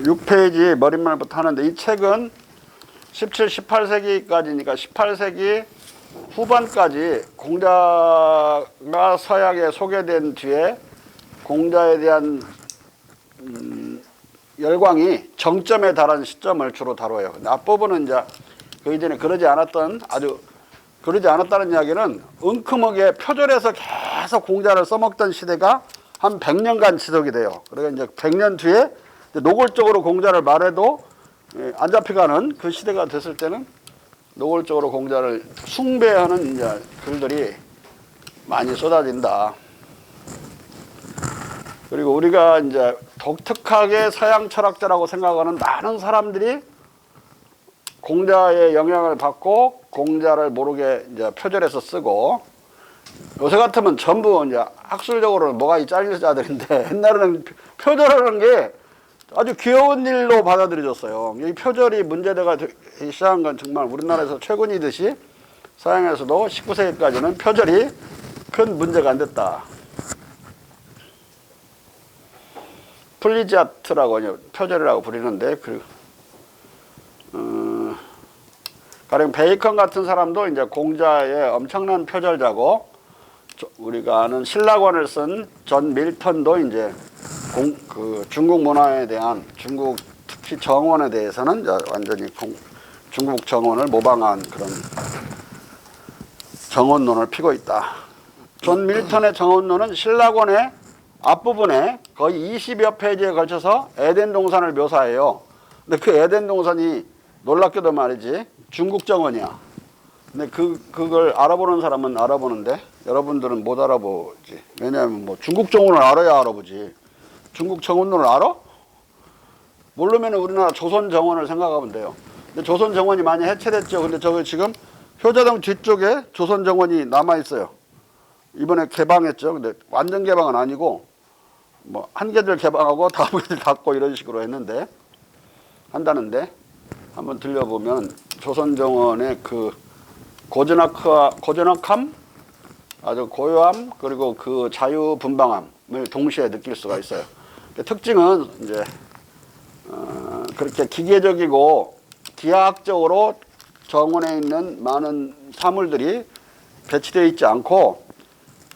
6페이지 머릿말부터 하는데 이 책은 17, 18세기까지니까 18세기 후반까지 공자가 서약에 소개된 뒤에 공자에 대한 열광이 정점에 달한 시점을 주로 다뤄요. 근데 앞부분은 이제 그 이전에 그러지 않았다는 이야기는 은큼하게 표절해서 계속 공자를 써먹던 시대가 한 100년간 지속이 돼요. 그러니까 이제 100년 뒤에 노골적으로 공자를 말해도 안 잡혀가는 그 시대가 됐을 때는 노골적으로 공자를 숭배하는 이제 글들이 많이 쏟아진다. 그리고 우리가 이제 독특하게 서양 철학자라고 생각하는 많은 사람들이 공자의 영향을 받고 공자를 모르게 이제 표절해서 쓰고, 요새 같으면 전부 이제 학술적으로는 뭐가 이 짤리자들인데 옛날에는 표절하는 게 아주 귀여운 일로 받아들여졌어요. 이 표절이 문제가 되기 시작한 건 정말 우리나라에서 최근이듯이 서양에서도 19세기까지는 표절이 큰 문제가 안 됐다. 플리지아트라고 표절이라고 부르는데, 가령 베이컨 같은 사람도 이제 공자의 엄청난 표절자고, 우리가 아는 신라권을 쓴 존 밀턴도 이제 중국 문화에 대한, 중국 특히 정원에 대해서는 완전히 중국 정원을 모방한 그런 정원론을 피고 있다. 존 밀턴의 정원론은 신라권의 앞부분에 거의 20여 페이지에 걸쳐서 에덴 동산을 묘사해요. 근데 그 에덴 동산이 놀랍게도 말이지 중국 정원이야. 근데 그걸 알아보는 사람은 알아보는데 여러분들은 못 알아보지. 왜냐하면 뭐 중국 정원을 알아야 알아보지. 중국 정원론을 알아? 모르면 우리나라 조선 정원을 생각하면 돼요. 근데 조선 정원이 많이 해체됐죠. 근데 저기 지금 효자동 뒤쪽에 조선 정원이 남아 있어요. 이번에 개방했죠. 근데 완전 개방은 아니고 뭐 한 개들 개방하고 다음 개들 닫고 이런 식으로 한다는데 한번 들려보면 조선 정원의 그 고즈넉함, 아주 고요함, 그리고 그 자유분방함을 동시에 느낄 수가 있어요. 특징은 이제 그렇게 기계적이고 기하학적으로 정원에 있는 많은 사물들이 배치되어 있지 않고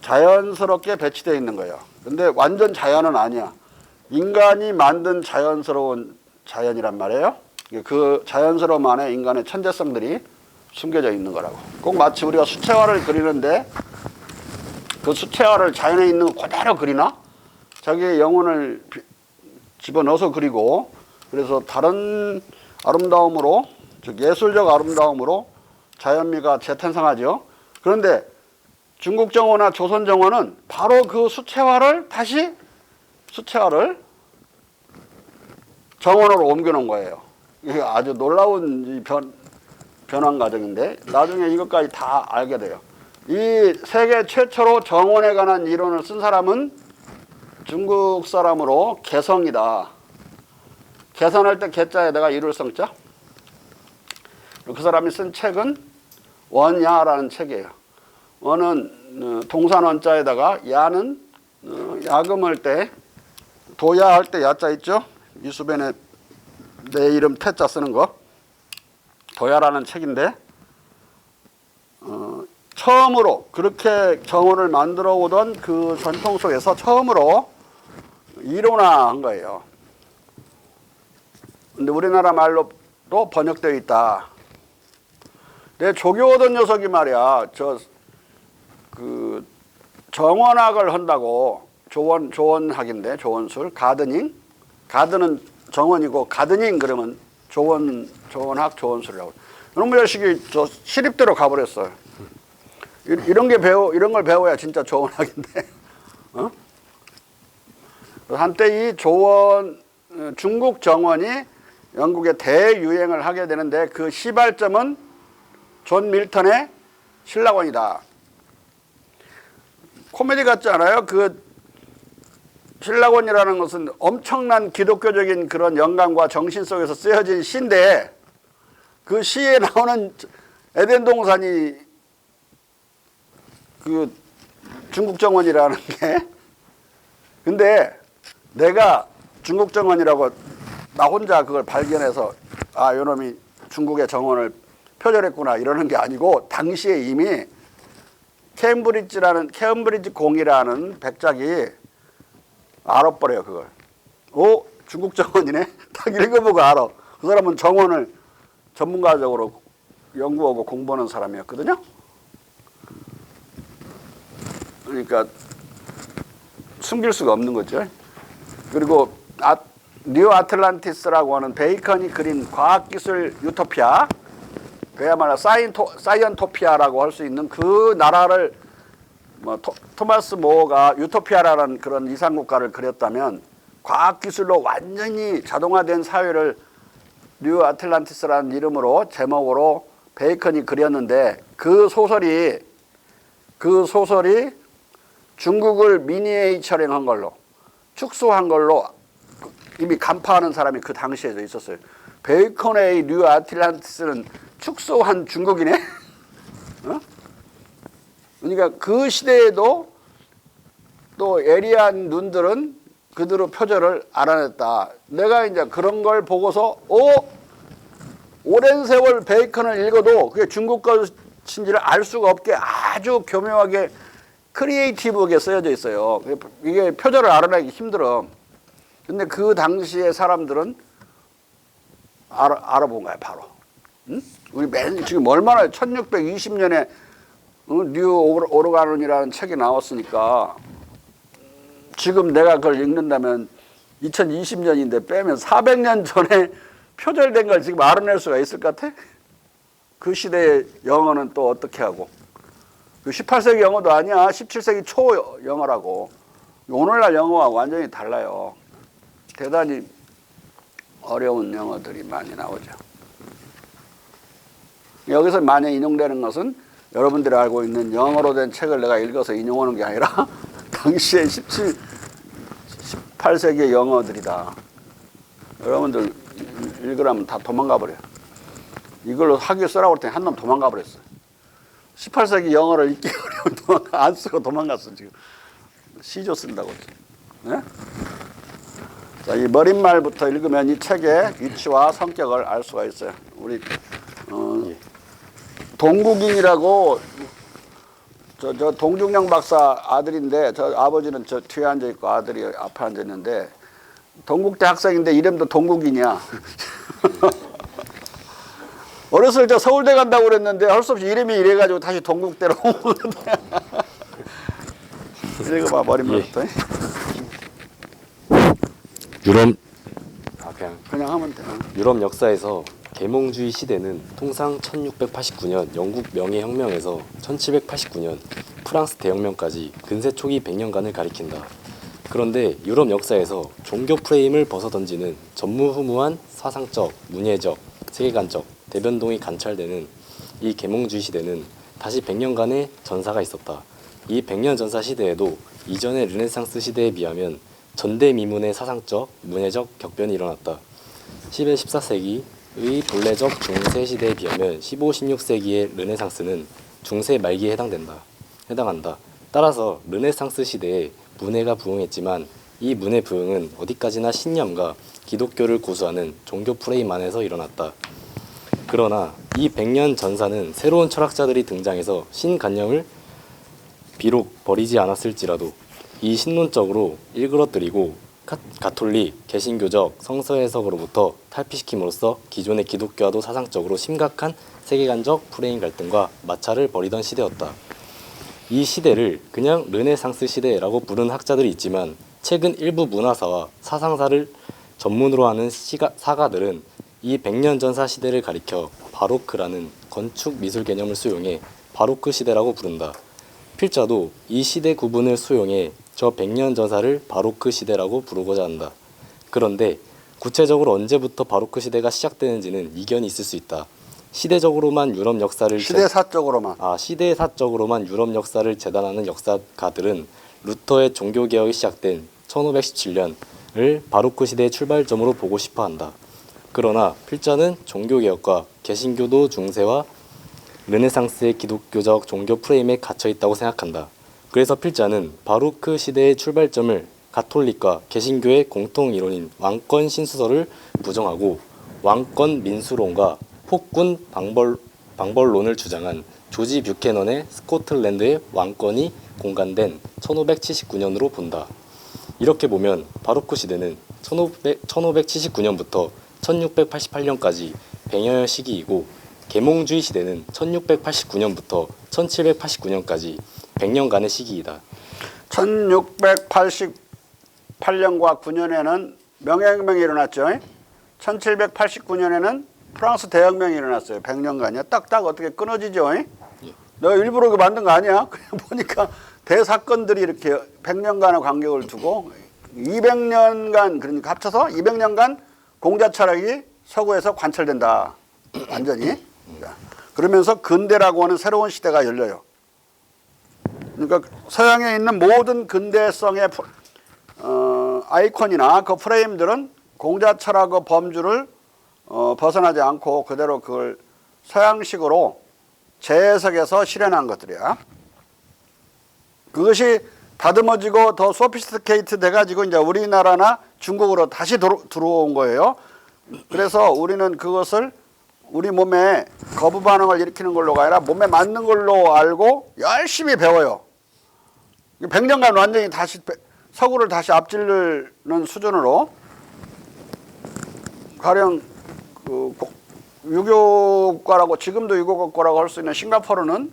자연스럽게 배치되어 있는 거예요. 근데 완전 자연은 아니야. 인간이 만든 자연스러운 자연이란 말이에요. 그 자연스러움 안에 인간의 천재성들이 숨겨져 있는 거라고. 꼭 마치 우리가 수채화를 그리는데 그 수채화를 자연에 있는 거 그대로 그리나? 자기의 영혼을 집어넣어서 그리고, 그래서 다른 아름다움으로, 즉 예술적 아름다움으로 자연미가 재탄생하죠. 그런데 중국 정원이나 조선 정원은 바로 그 수채화를 정원으로 옮겨놓은 거예요. 이게 아주 놀라운 변환 과정인데 나중에 이것까지 다 알게 돼요. 이 세계 최초로 정원에 관한 이론을 쓴 사람은 중국 사람으로 개성이다. 개선할 때 개자에다가 일울성자. 그 사람이 쓴 책은 원야라는 책이에요. 원은 동산원자에다가 야는 야금할 때 도야할 때 야자 있죠. 이수변에 내 이름 태자 쓰는 거 도야라는 책인데 처음으로 그렇게 정원을 만들어 오던 그 전통 속에서 처음으로 이론화한 거예요. 근데 우리나라 말로 또 번역되어 있다. 내 조교하던 녀석이 말이야, 정원학을 한다고, 조원학인데, 조원술, 가드닝. 가드는 정원이고, 가드닝 그러면 조원학, 조원술이라고. 이놈의 자식이 저 시립대로 가버렸어요. 이런 걸 배워야 진짜 조원학인데. 어? 한때 이 중국 정원이 영국에 대유행을 하게 되는데 그 시발점은 존 밀턴의 신라권이다. 코미디 같지 않아요? 그 신라권이라는 것은 엄청난 기독교적인 그런 영감과 정신 속에서 쓰여진 시인데 그 시에 나오는 에덴 동산이 그 중국 정원이라는 게, 근데 내가 중국 정원이라고 나 혼자 그걸 발견해서 아, 요놈이 중국의 정원을 표절했구나 이러는 게 아니고 당시에 이미 케임브리지 공이라는 백작이 알아버려요 그걸. 오, 중국 정원이네. 딱 읽어보고 알아. 그 사람은 정원을 전문가적으로 연구하고 공부하는 사람이었거든요. 그러니까 숨길 수가 없는 거죠. 그리고 뉴 아틀란티스라고 하는 베이컨이 그린 과학기술 유토피아, 그야말로 사이언토피아라고 할 수 있는 그 나라를 뭐 토마스 모어가 유토피아라는 그런 이상국가를 그렸다면 과학기술로 완전히 자동화된 사회를 뉴 아틀란티스라는 이름으로 제목으로 베이컨이 그렸는데 그 소설이 중국을 미니에이처링한 걸로 축소한 걸로 이미 간파하는 사람이 그 당시에도 있었어요. 베이컨의 뉴 아틀란티스는 축소한 중국이네. 어? 그러니까 그 시대에도 또 예리한 눈들은 그대로 표절을 알아냈다. 내가 이제 그런 걸 보고서 오랜 세월 베이컨을 읽어도 그게 중국 것인지를 알 수가 없게 아주 교묘하게 크리에이티브하게 쓰여져 있어요. 이게 표절을 알아내기 힘들어. 근데 그 당시에 사람들은 알아본 거야 바로. 응? 우리 지금 얼마나 1620년에 뉴 오르가논이라는 책이 나왔으니까 지금 내가 그걸 읽는다면 2020년인데 빼면 400년 전에 표절된 걸 지금 알아낼 수가 있을 것 같아? 그 시대의 영어는 또 어떻게 하고. 그 18세기 영어도 아니야. 17세기 초 영어라고. 오늘날 영어와 완전히 달라요. 대단히 어려운 영어들이 많이 나오죠. 여기서 많이 인용되는 것은 여러분들이 알고 있는 영어로 된 책을 내가 읽어서 인용하는 게 아니라 당시에 18세기의 영어들이다. 여러분들 읽으라면 다 도망가 버려요. 이걸로 학교 쓰라고 할 때 한 놈 도망가 버렸어요. 18세기 영어를 읽기 어려운 안 쓰고 도망갔어 지금. 시조 쓴다고. 네? 자, 이 머릿말부터 읽으면 이 책의 위치와 성격을 알 수가 있어요. 우리 동국인이라고 저 동중령 박사 아들인데 저 아버지는 저 뒤에 앉아 있고 아들이 앞에 앉아 있는데 동국대 학생인데 이름도 동국인이야. 어렸을 때 서울대 간다고 그랬는데 할 수 없이 이름이 이래가지고 다시 동국대로 온 건데. 읽어봐 머리말부터. 그냥 하면 돼. 유럽 역사에서 계몽주의 시대는 통상 1689년 영국 명예혁명에서 1789년 프랑스 대혁명까지 근세 초기 100년간을 가리킨다. 그런데 유럽 역사에서 종교 프레임을 벗어던지는 전무후무한 사상적, 문예적, 세계관적 대변동이 관찰되는 이 계몽주의 시대는 다시 100년간의 전사가 있었다. 이 100년 전사 시대에도 이전의 르네상스 시대에 비하면 전대미문의 사상적, 문예적 격변이 일어났다. 11, 14세기의 본래적 중세 시대에 비하면 15, 16세기의 르네상스는 중세 말기에 해당한다. 따라서 르네상스 시대에 문예가 부흥했지만 이 문예 부흥은 어디까지나 신념과 기독교를 고수하는 종교 프레임 안에서 일어났다. 그러나 이 100년 전사는 새로운 철학자들이 등장해서 신관념을 비록 버리지 않았을지라도 이 신론적으로 일그러뜨리고 가톨릭, 개신교적 성서 해석으로부터 탈피시킴으로써 기존의 기독교와도 사상적으로 심각한 세계관적 프레임 갈등과 마찰을 벌이던 시대였다. 이 시대를 그냥 르네상스 시대라고 부르는 학자들이 있지만 최근 일부 문화사와 사상사를 전문으로 하는 사가들은 이 100년 전사 시대를 가리켜 바로크라는 건축 미술 개념을 수용해 바로크 시대라고 부른다. 필자도 이 시대 구분을 수용해 저 100년 전사를 바로크 시대라고 부르고자 한다. 그런데 구체적으로 언제부터 바로크 시대가 시작되는지는 이견이 있을 수 있다. 시대사적으로만 유럽 역사를 재단하는 역사가들은 루터의 종교개혁이 시작된 1517년을 바로크 시대의 출발점으로 보고 싶어한다. 그러나 필자는 종교개혁과 개신교도 중세와 르네상스의 기독교적 종교 프레임에 갇혀있다고 생각한다. 그래서 필자는 바로크 시대의 출발점을 가톨릭과 개신교의 공통 이론인 왕권 신수설을 부정하고 왕권 민수론과 폭군 방벌론을 주장한 조지 뷰캐넌의 스코틀랜드의 왕권이 공간된 1579년으로 본다. 이렇게 보면 바로크 시대는 1579년부터 1688년까지 100여년 시기이고 계몽주의 시대는 1689년부터 1789년까지 100년간의 시기이다. 1688년과 9년에는 명예혁명이 일어났죠. 1789년에는 프랑스 대혁명이 일어났어요. 100년간이요. 딱딱 어떻게 끊어지죠. 너 일부러 그 만든 거 아니야? 그냥 보니까 대사건들이 이렇게 100년간의 간격을 두고 200년간, 그러니까 합쳐서 200년간 공자 철학이 서구에서 관철된다. 완전히. 그러면서 근대라고 하는 새로운 시대가 열려요. 그러니까 서양에 있는 모든 근대성의 아이콘이나 그 프레임들은 공자 철학의 범주를 벗어나지 않고 그대로 그걸 서양식으로 재해석해서 실현한 것들이야. 그것이 다듬어지고 더 소피스티케이트 돼가지고 이제 우리나라나 중국으로 다시 들어온 거예요. 그래서 우리는 그것을 우리 몸에 거부 반응을 일으키는 걸로가 아니라 몸에 맞는 걸로 알고 열심히 배워요. 100년간 완전히 다시 서구를 다시 앞지르는 수준으로 가령 그 유교국가라고 지금도 유교국가라고 할 수 있는 싱가포르는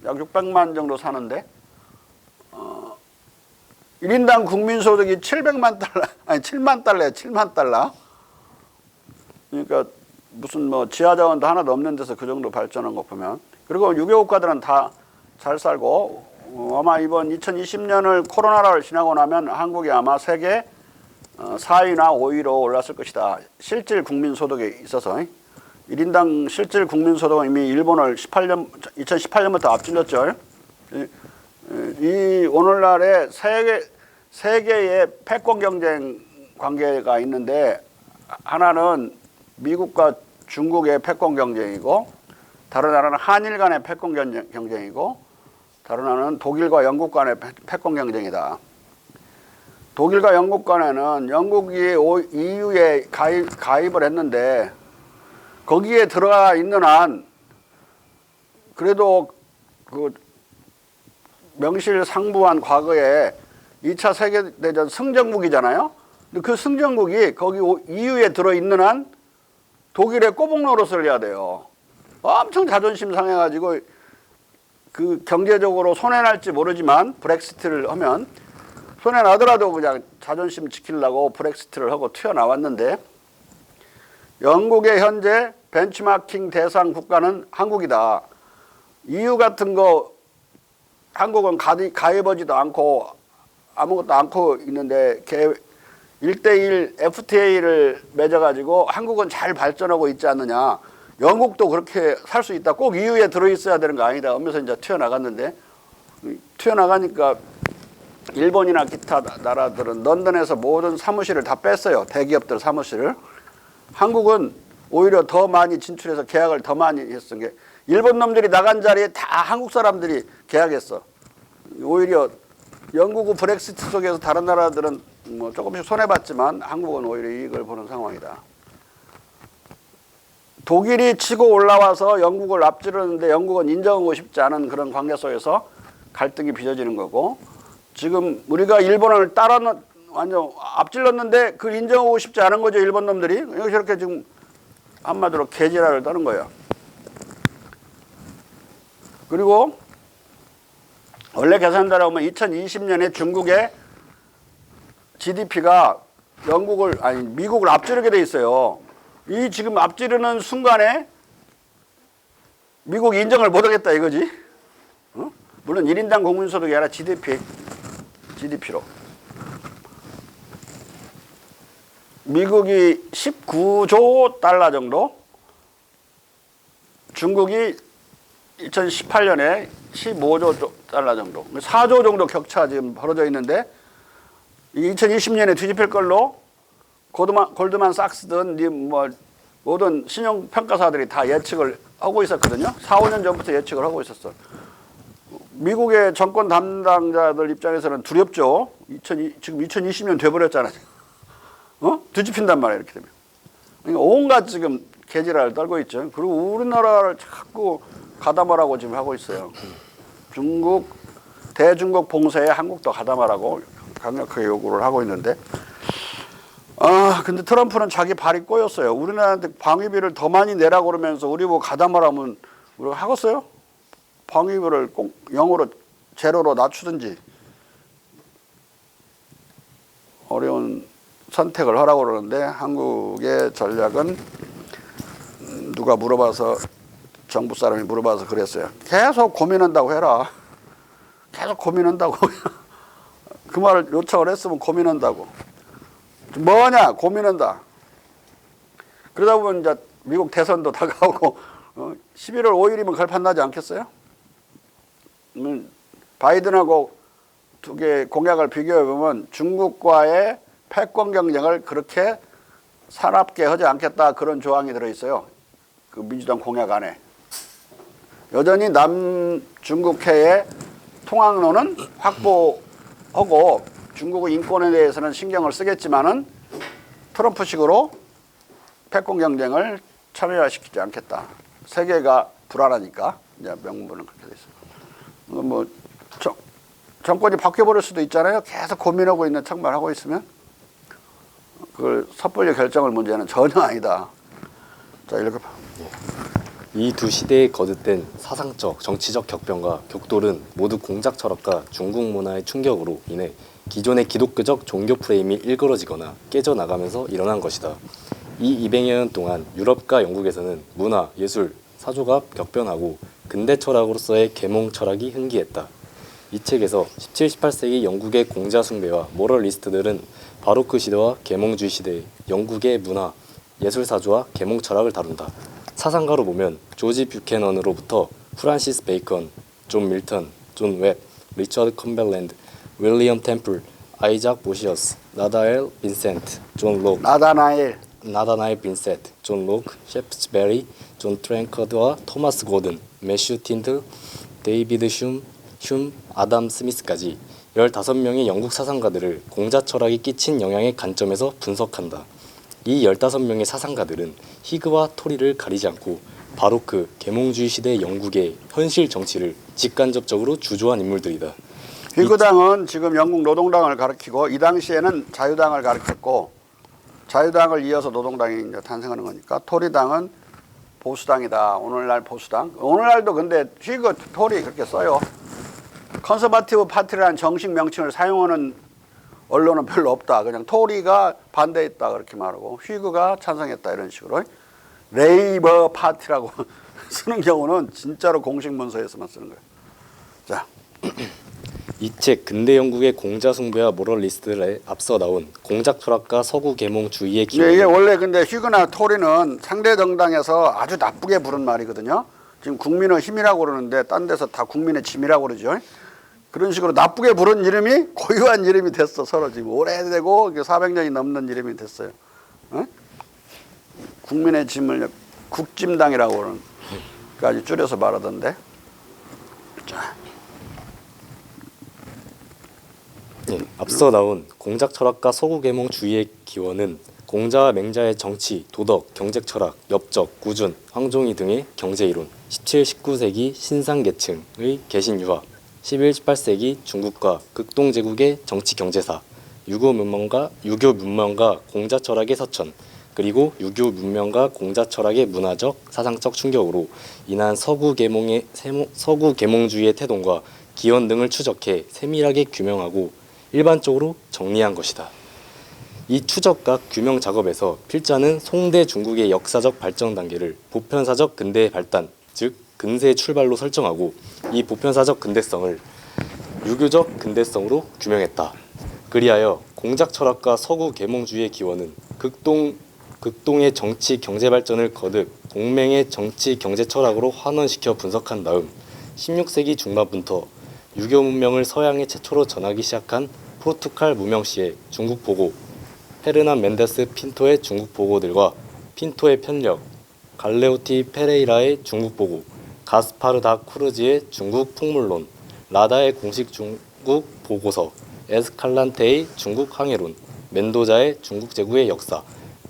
약 600만 정도 사는데 1인당 국민소득이 700만 달러 아니 7만 달러예요. 7만 달러. 그러니까 무슨 뭐 지하자원도 하나도 없는 데서 그 정도 발전한 거 보면, 그리고 유교국가들은 다 잘 살고 아마 이번 2020년을 코로나를 지나고 나면 한국이 아마 세계 4위나 5위로 올랐을 것이다. 실질 국민소득에 있어서 1인당 실질 국민소득은 이미 일본을 2018년부터 앞질렀죠. 이 오늘날의 세계의 패권 경쟁 관계가 있는데 하나는 미국과 중국의 패권 경쟁이고 다른 하나는 한일 간의 패권 경쟁이고 다른 하나는 독일과 영국 간의 패권 경쟁이다. 독일과 영국 간에는 영국이 EU에 가입을 했는데 거기에 들어가 있는 한 그래도 그 명실상부한 과거에 2차 세계대전 승전국이잖아요. 근데 그 승전국이 거기 EU에 들어있는 한 독일의 꼬북 노릇을 해야 돼요. 엄청 자존심 상해가지고 그 경제적으로 손해날지 모르지만 브렉시트를 하면 손해나더라도 그냥 자존심 지키려고 브렉시트를 하고 튀어나왔는데 영국의 현재 벤치마킹 대상 국가는 한국이다. EU 같은 거 한국은 가입하지도 않고 아무것도 않고 있는데 1대1 FTA를 맺어가지고 한국은 잘 발전하고 있지 않느냐. 영국도 그렇게 살 수 있다. 꼭 EU에 들어있어야 되는 거 아니다. 하면서 이제 튀어나갔는데 튀어나가니까 일본이나 기타 나라들은 런던에서 모든 사무실을 다 뺐어요. 대기업들 사무실을. 한국은 오히려 더 많이 진출해서 계약을 더 많이 했던 게 일본 놈들이 나간 자리에 다 한국 사람들이 계약했어. 오히려 영국은 브렉시트 속에서 다른 나라들은 뭐 조금씩 손해봤지만 한국은 오히려 이익을 보는 상황이다. 독일이 치고 올라와서 영국을 앞지르는데 영국은 인정하고 싶지 않은 그런 관계 속에서 갈등이 빚어지는 거고, 지금 우리가 일본을 완전 앞질렀는데 그걸 인정하고 싶지 않은 거죠. 일본 놈들이. 여기 저렇게 지금 한마디로 개지랄을 떠는 거예요. 그리고 원래 계산대로 보면 2020년에 중국의 GDP가 미국을 앞지르게 돼 있어요. 이 지금 앞지르는 순간에 미국 인정을 못 하겠다 이거지. 물론 1인당 국민소득이 아니라 GDP로. 미국이 19조 달러 정도, 중국이 2018년에 15조 달러 정도, 4조 정도 격차 지금 벌어져 있는데 2020년에 뒤집힐 걸로 골드만삭스든 뭐 모든 신용평가사들이 다 예측을 하고 있었거든요. 4, 5년 전부터 예측을 하고 있었어. 미국의 정권 담당자들 입장에서는 두렵죠. 지금 2020년 돼버렸잖아요. 뒤집힌단 말이에요. 이렇게 되면. 그러니까 온갖 지금 개지랄을 떨고 있죠. 그리고 우리나라를 자꾸 가담하라고 지금 하고 있어요. 대중국 봉쇄에 한국도 가담하라고 강력하게 요구를 하고 있는데, 근데 트럼프는 자기 발이 꼬였어요. 우리나라한테 방위비를 더 많이 내라고 그러면서 우리 뭐 가담하라면 우리가 하겠어요? 방위비를 꼭 0으로, 제로로 낮추든지 어려운 선택을 하라고 그러는데, 한국의 전략은 누가 물어봐서, 정부 사람이 물어봐서 그랬어요. 계속 고민한다고 해라. 계속 고민한다고. 그 말을 요청을 했으면 고민한다고. 뭐냐? 고민한다. 그러다 보면 이제 미국 대선도 다가오고 11월 5일이면 결판 나지 않겠어요? 바이든하고 두 개 공약을 비교해 보면 중국과의 패권 경쟁을 그렇게 사납게 하지 않겠다, 그런 조항이 들어 있어요. 그 민주당 공약 안에. 여전히 남중국해의 통항로는 확보하고 중국의 인권에 대해서는 신경을 쓰겠지만은 트럼프식으로 패권 경쟁을 참여시키지 않겠다. 세계가 불안하니까 이제 명분은 그렇게 돼 있어요. 뭐 정권이 바뀌어버릴 수도 있잖아요. 계속 고민하고 있는 척만 하고 있으면 그걸 섣불리 결정할 문제는 전혀 아니다. 자, 이렇게 봐. 이 두 시대에 거듭된 사상적, 정치적 격변과 격돌은 모두 공작 철학과 중국 문화의 충격으로 인해 기존의 기독교적 종교 프레임이 일그러지거나 깨져나가면서 일어난 것이다. 이 200여 년 동안 유럽과 영국에서는 문화, 예술, 사조가 격변하고 근대 철학으로서의 계몽 철학이 흥기했다. 이 책에서 17, 18세기 영국의 공자 숭배와 모럴리스트들은 바로크 시대와 계몽주의 시대의 영국의 문화, 예술 사조와 계몽 철학을 다룬다. 사상가로 보면 조지 뷰캐넌으로부터 프란시스 베이컨, 존 밀턴, 존 웹, 리처드 컴벨랜드, 윌리엄 템플, 아이작 보시어스, 나다엘 빈센트, 존 록, 나다나엘 빈센트, 존 록, 셰프스베리, 존 트랭커드와 토마스 고든, 매슈 틴틀, 데이비드 슌, 아담 스미스까지 15명의 영국 사상가들을 공자 철학이 끼친 영향의 관점에서 분석한다. 이 15명의 사상가들은 희그와 토리를 가리지 않고 바로크, 계몽주의 시대 영국의 현실 정치를 직간접적으로 주조한 인물들이다. 희그당은 지금 영국 노동당을 가리키고, 이 당시에는 자유당을 가리켰고, 자유당을 이어서 노동당이 이제 탄생하는 거니까, 토리당은 보수당이다. 오늘날 보수당. 오늘날도 근데 희그, 토리 그렇게 써요. 컨서바티브 파티라는 정식 명칭을 사용하는 언론은 별로 없다. 그냥 토리가 반대했다 그렇게 말하고, 휘그가 찬성했다 이런 식으로. 레이버 파티라고 쓰는 경우는 진짜로 공식 문서에서만 쓰는 거예요. 자, 이 책 근대 영국의 공자 숭배와 모럴리스트들에 앞서 나온 공작 철학과 서구 계몽주의의 기원. 이게 원래 근데 휘그나 토리는 상대 정당에서 아주 나쁘게 부른 말이거든요. 지금 국민의 힘이라고 그러는데 딴 데서 다 국민의 짐이라고 그러죠. 그런 식으로 나쁘게 부른 이름이 고유한 이름이 됐어. 서로 지금 오래되고 400년이 넘는 이름이 됐어요. 어? 국민의 짐을 국짐당이라고 그러는 까지 줄여서 말하던데. 자. 네, 앞서 나온 공작 철학과 서구 계몽주의의 기원은 공자와 맹자의 정치, 도덕, 경제 철학, 엽적, 구준, 황종이 등의 경제 이론, 17, 19세기 신상계층의 개신 유화, 11, 18세기 중국과 극동제국의 정치 경제사, 유교 문명과 공자 철학의 서천, 그리고 유교 문명과 공자 철학의 문화적, 사상적 충격으로 인한 서구 계몽주의의 태동과 기원 등을 추적해 세밀하게 규명하고 일반적으로 정리한 것이다. 이 추적과 규명 작업에서 필자는 송대 중국의 역사적 발전 단계를 보편사적 근대의 발단, 즉 근세의 출발로 설정하고 이 보편사적 근대성을 유교적 근대성으로 규명했다. 그리하여 공작 철학과 서구 계몽주의의 기원은 극동의 정치 경제 발전을 거듭 동맹의 정치 경제 철학으로 환원시켜 분석한 다음 16세기 중반부터 유교 문명을 서양에 최초로 전하기 시작한 포르투갈 무명 시의 중국 보고, 페르난 멘데스 핀토의 중국 보고들과 핀토의 편력, 갈레오티 페레이라의 중국 보고, 가스파르 다 쿠르지의 중국 풍물론, 라다의 공식 중국 보고서, 에스칼란테의 중국 항해론, 멘도자의 중국 제국의 역사,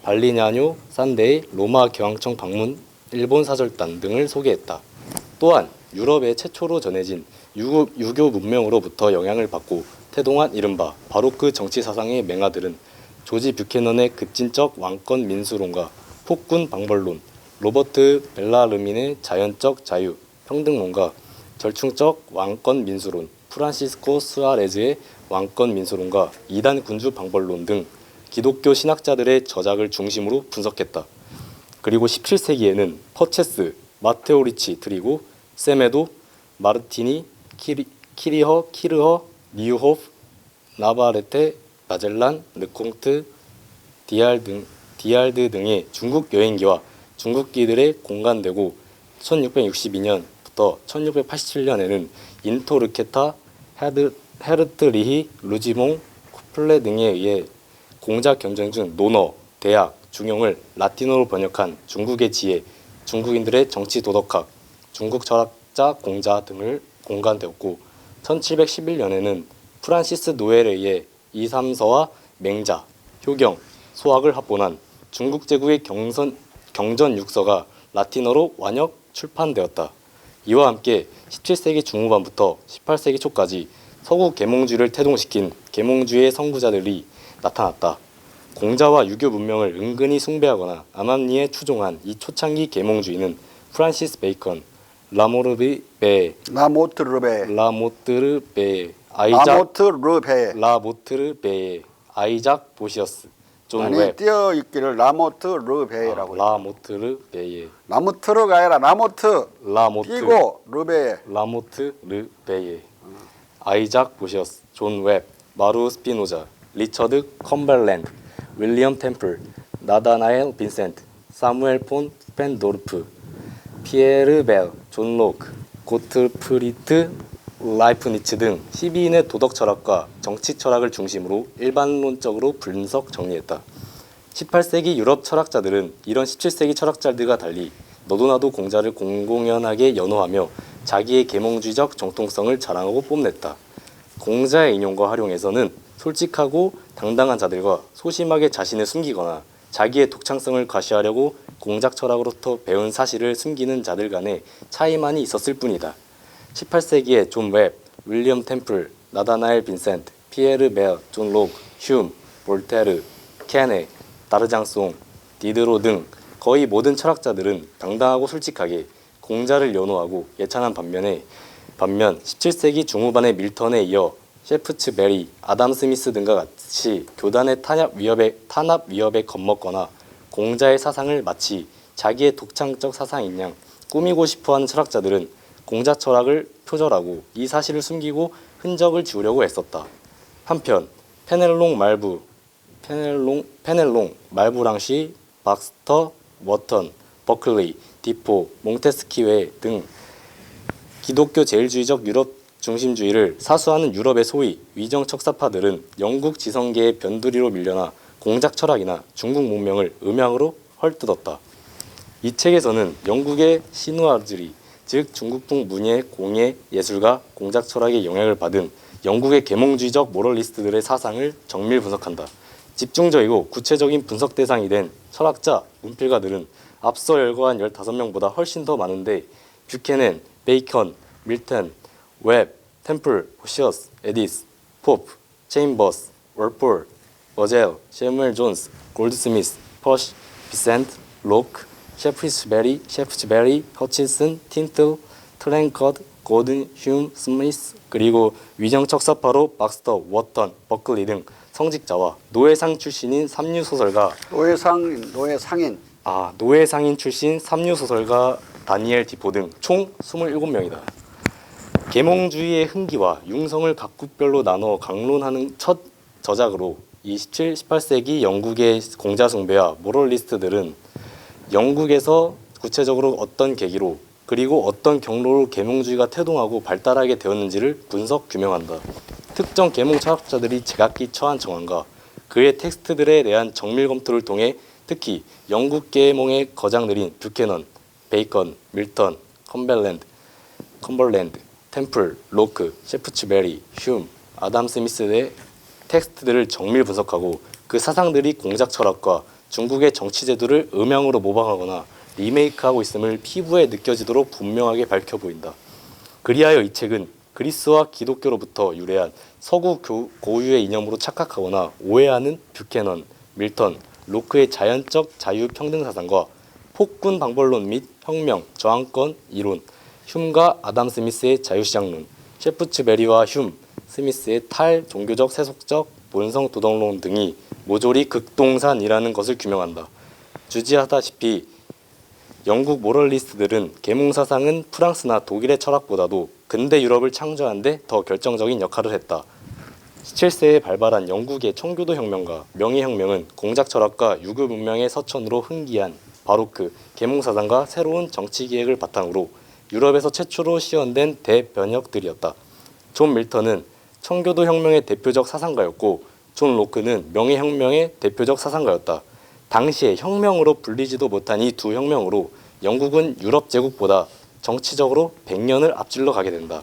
발리냐뇨 산데의 로마 교황청 방문 일본 사절단 등을 소개했다. 또한 유럽에 최초로 전해진 유교 문명으로부터 영향을 받고 태동한 이른바 바로크 정치 사상의 맹아들은 조지 뷰캐넌의 급진적 왕권 민수론과 폭군 방벌론, 로버트 벨라르민의 자연적 자유 평등론과 절충적 왕권 민수론, 프란시스코 수아레즈의 왕권 민수론과 이단 군주 방벌론 등 기독교 신학자들의 저작을 중심으로 분석했다. 그리고 17세기에는 퍼체스, 마테오 리치 트리고, 세메도, 마르티니, 키르허, 니우호프, 나바레테, 마젤란, 르콩트, 디알드 등의 중국 여행기와 중국기들에 공간되고 1662년부터 1687년에는 인토르케타, 헤르트리히, 루지몽, 쿠플레 등에 의해 공자 경전 중 논어, 대학, 중용을 라틴어로 번역한 중국의 지혜, 중국인들의 정치 도덕학, 중국 철학자 공자 등을 공간되었고 1711년에는 프란시스 노엘에 의해 이삼서와 맹자, 효경, 소학을 합본한 중국 제국의 경전 육서가 라틴어로 완역 출판되었다. 이와 함께 17세기 중후반부터 18세기 초까지 서구 계몽주의를 태동시킨 계몽주의의 선구자들이 나타났다. 공자와 유교 문명을 은근히 숭배하거나 암암리에 추종한 이 초창기 계몽주의는 프란시스 베이컨, 라모트르베, 아이작 보시어스, 존 많이 웹, 띄어 있기를 라모트르베라고. 라모트르베예, 라모트르가 아니라 라모트 라모트, 띄고 르베. 라모트르베예, 아이작 보시어스, 존 웹, 마루 스피노자, 리처드 컴ber랜드, 윌리엄 템플, 나다나엘 빈센트, 사무엘 폰 스펜도르프, 피에르 벨, 존 로크, 고트프리트 라이프니츠 등 12인의 도덕 철학과 정치 철학을 중심으로 일반론적으로 분석 정리했다. 18세기 유럽 철학자들은 이런 17세기 철학자들과 달리 너도나도 공자를 공공연하게 연호하며 자기의 계몽주의적 정통성을 자랑하고 뽐냈다. 공자의 인용과 활용에서는 솔직하고 당당한 자들과 소심하게 자신을 숨기거나 자기의 독창성을 과시하려고 공작 철학으로부터 배운 사실을 숨기는 자들 간의 차이만이 있었을 뿐이다. 18세기에 존 웹, 윌리엄 템플, 나다나엘 빈센트, 피에르 벨, 존 로크, 휴մ, 볼테르, 케네, 다르장송, 디드로 등 거의 모든 철학자들은 당당하고 솔직하게 공자를 연호하고 예찬한 반면 17세기 중후반의 밀턴에 이어 셰프츠 베리, 아담 스미스 등과 같이 교단의 탄압 위협에 겁먹거나 공자의 사상을 마치 자기의 독창적 사상인 양 꾸미고 싶어하는 철학자들은 공자 철학을 표절하고 이 사실을 숨기고 흔적을 지우려고 애썼다. 한편 페넬롱 말부랑시, 박스터, 워턴, 버클리, 디포, 몽테스키웨 등 기독교 제일주의적 유럽 중심주의를 사수하는 유럽의 소위 위정 척사파들은 영국 지성계의 변두리로 밀려나 공작 철학이나 중국 문명을 음향으로 헐뜯었다. 이 책에서는 영국의 시누아즈리, 즉 중국풍 문예, 공예, 예술가, 공작 철학의 영향을 받은 영국의 계몽주의적 모럴리스트들의 사상을 정밀 분석한다. 집중적이고 구체적인 분석 대상이 된 철학자, 문필가들은 앞서 열거한 15명보다 훨씬 더 많은데 뷰캐넨, 베이컨, 밀턴, 웹, 템플, 보시어스, 에디스, 포프, 체인버스, 월폴, 버젤, 셰무엘 존스, 골드스미스, 퍼시, 비센트, 로크, 셰프츠베리, 허친슨, 틴틀, 트랭커드, 고든, 휴м, 스미스, 그리고 위정척사파로 박스터, 워턴, 버클리 등 성직자와 노예상 출신인 삼류소설가 노예상인 출신 삼류소설가 다니엘 디포 등 총 27명이다. 계몽주의의 흥기와 융성을 각국별로 나눠 강론하는 첫 저작으로 이 17, 18세기 영국의 공자 숭배와 모럴리스트들은 영국에서 구체적으로 어떤 계기로 그리고 어떤 경로로 계몽주의가 태동하고 발달하게 되었는지를 분석 규명한다. 특정 계몽 철학자들이 제각기 처한 정황과 그의 텍스트들에 대한 정밀 검토를 통해 특히 영국 계몽의 거장들인 뷰캐넌, 베이컨, 밀턴, 컴벌랜드, 템플, 로크, 셰프츠베리, 흉, 아담 스미스의 텍스트들을 정밀 분석하고 그 사상들이 공작 철학과 중국의 정치 제도를 음향으로 모방하거나 리메이크하고 있음을 피부에 느껴지도록 분명하게 밝혀 보인다. 그리하여 이 책은 그리스와 기독교로부터 유래한 서구 고유의 이념으로 착각하거나 오해하는 뷰캐넌, 밀턴, 로크의 자연적 자유평등 사상과 폭군 방벌론 및 혁명, 저항권 이론, 흉과 아담 스미스의 자유시장론, 셰프츠베리와 스미스의 탈종교적 세속적 본성 도덕론 등이 모조리 극동산이라는 것을 규명한다. 주지하다시피 영국 모럴리스트들은 계몽사상은 프랑스나 독일의 철학보다도 근대 유럽을 창조하는 데 더 결정적인 역할을 했다. 17세에 발발한 영국의 청교도 혁명과 명예혁명은 공작 철학과 유교 문명의 서천으로 흥기한 바로크, 계몽사상과 새로운 정치기획을 바탕으로 유럽에서 최초로 시연된 대변혁들이었다. 존 밀턴은 청교도 혁명의 대표적 사상가였고 존 로크는 명예혁명의 대표적 사상가였다. 당시에 혁명으로 불리지도 못한 이 두 혁명으로 영국은 유럽 제국보다 정치적으로 100년을 앞질러 가게 된다.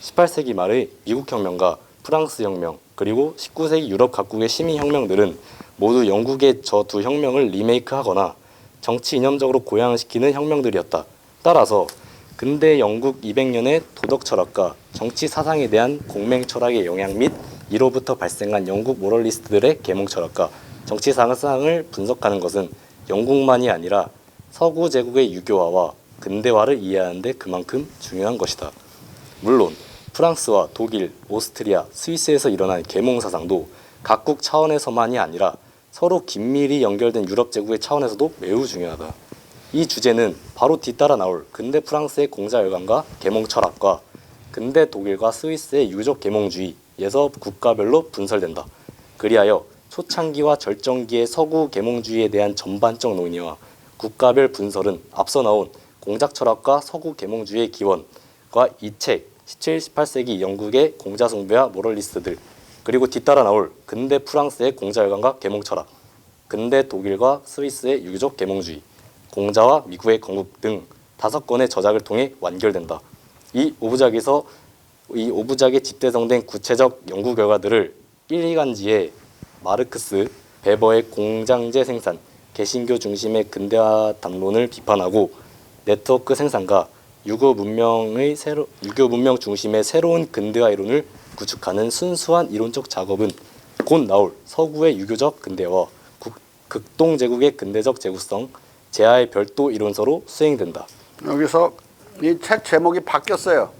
18세기 말의 미국 혁명과 프랑스 혁명 그리고 19세기 유럽 각국의 시민혁명들은 모두 영국의 저 두 혁명을 리메이크하거나 정치 이념적으로 고양시키는 혁명들이었다. 따라서 근대 영국 200년의 도덕 철학과 정치 사상에 대한 공맹 철학의 영향 및 이로부터 발생한 영국 모럴리스트들의 계몽 철학과 정치 사상을 분석하는 것은 영국만이 아니라 서구 제국의 유교화와 근대화를 이해하는 데 그만큼 중요한 것이다. 물론 프랑스와 독일, 오스트리아, 스위스에서 일어난 계몽 사상도 각국 차원에서만이 아니라 서로 긴밀히 연결된 유럽 제국의 차원에서도 매우 중요하다. 이 주제는 바로 뒤따라 나올 근대 프랑스의 공자열강과 계몽 철학과 근대 독일과 스위스의 유적 계몽주의에서 국가별로 분설된다. 그리하여 초창기와 절정기의 서구 계몽주의에 대한 전반적 논의와 국가별 분설은 앞서 나온 공작 철학과 서구 계몽주의의 기원과 이 책 17, 18세기 영국의 공자 숭배와 모럴리스트들 그리고 뒤따라 나올 근대 프랑스의 공자열강과 계몽 철학, 근대 독일과 스위스의 유교적 계몽주의, 공자와 미국의 건국 등 5권의 저작을 통해 완결된다. 이 5부작에 집대성된 구체적 연구 결과들을 1, 2간지에 마르크스, 베버의 공장제 생산, 개신교 중심의 근대화 담론을 비판하고 네트워크 생산과 유교 문명 중심의 새로운 근대화 이론을 구축하는 순수한 이론적 작업은 곧 나올 서구의 유교적 근대화, 극동제국의 근대적 제국성, 제하의 별도 이론서로 수행된다. 여기서 이 책 제목이 바뀌었어요.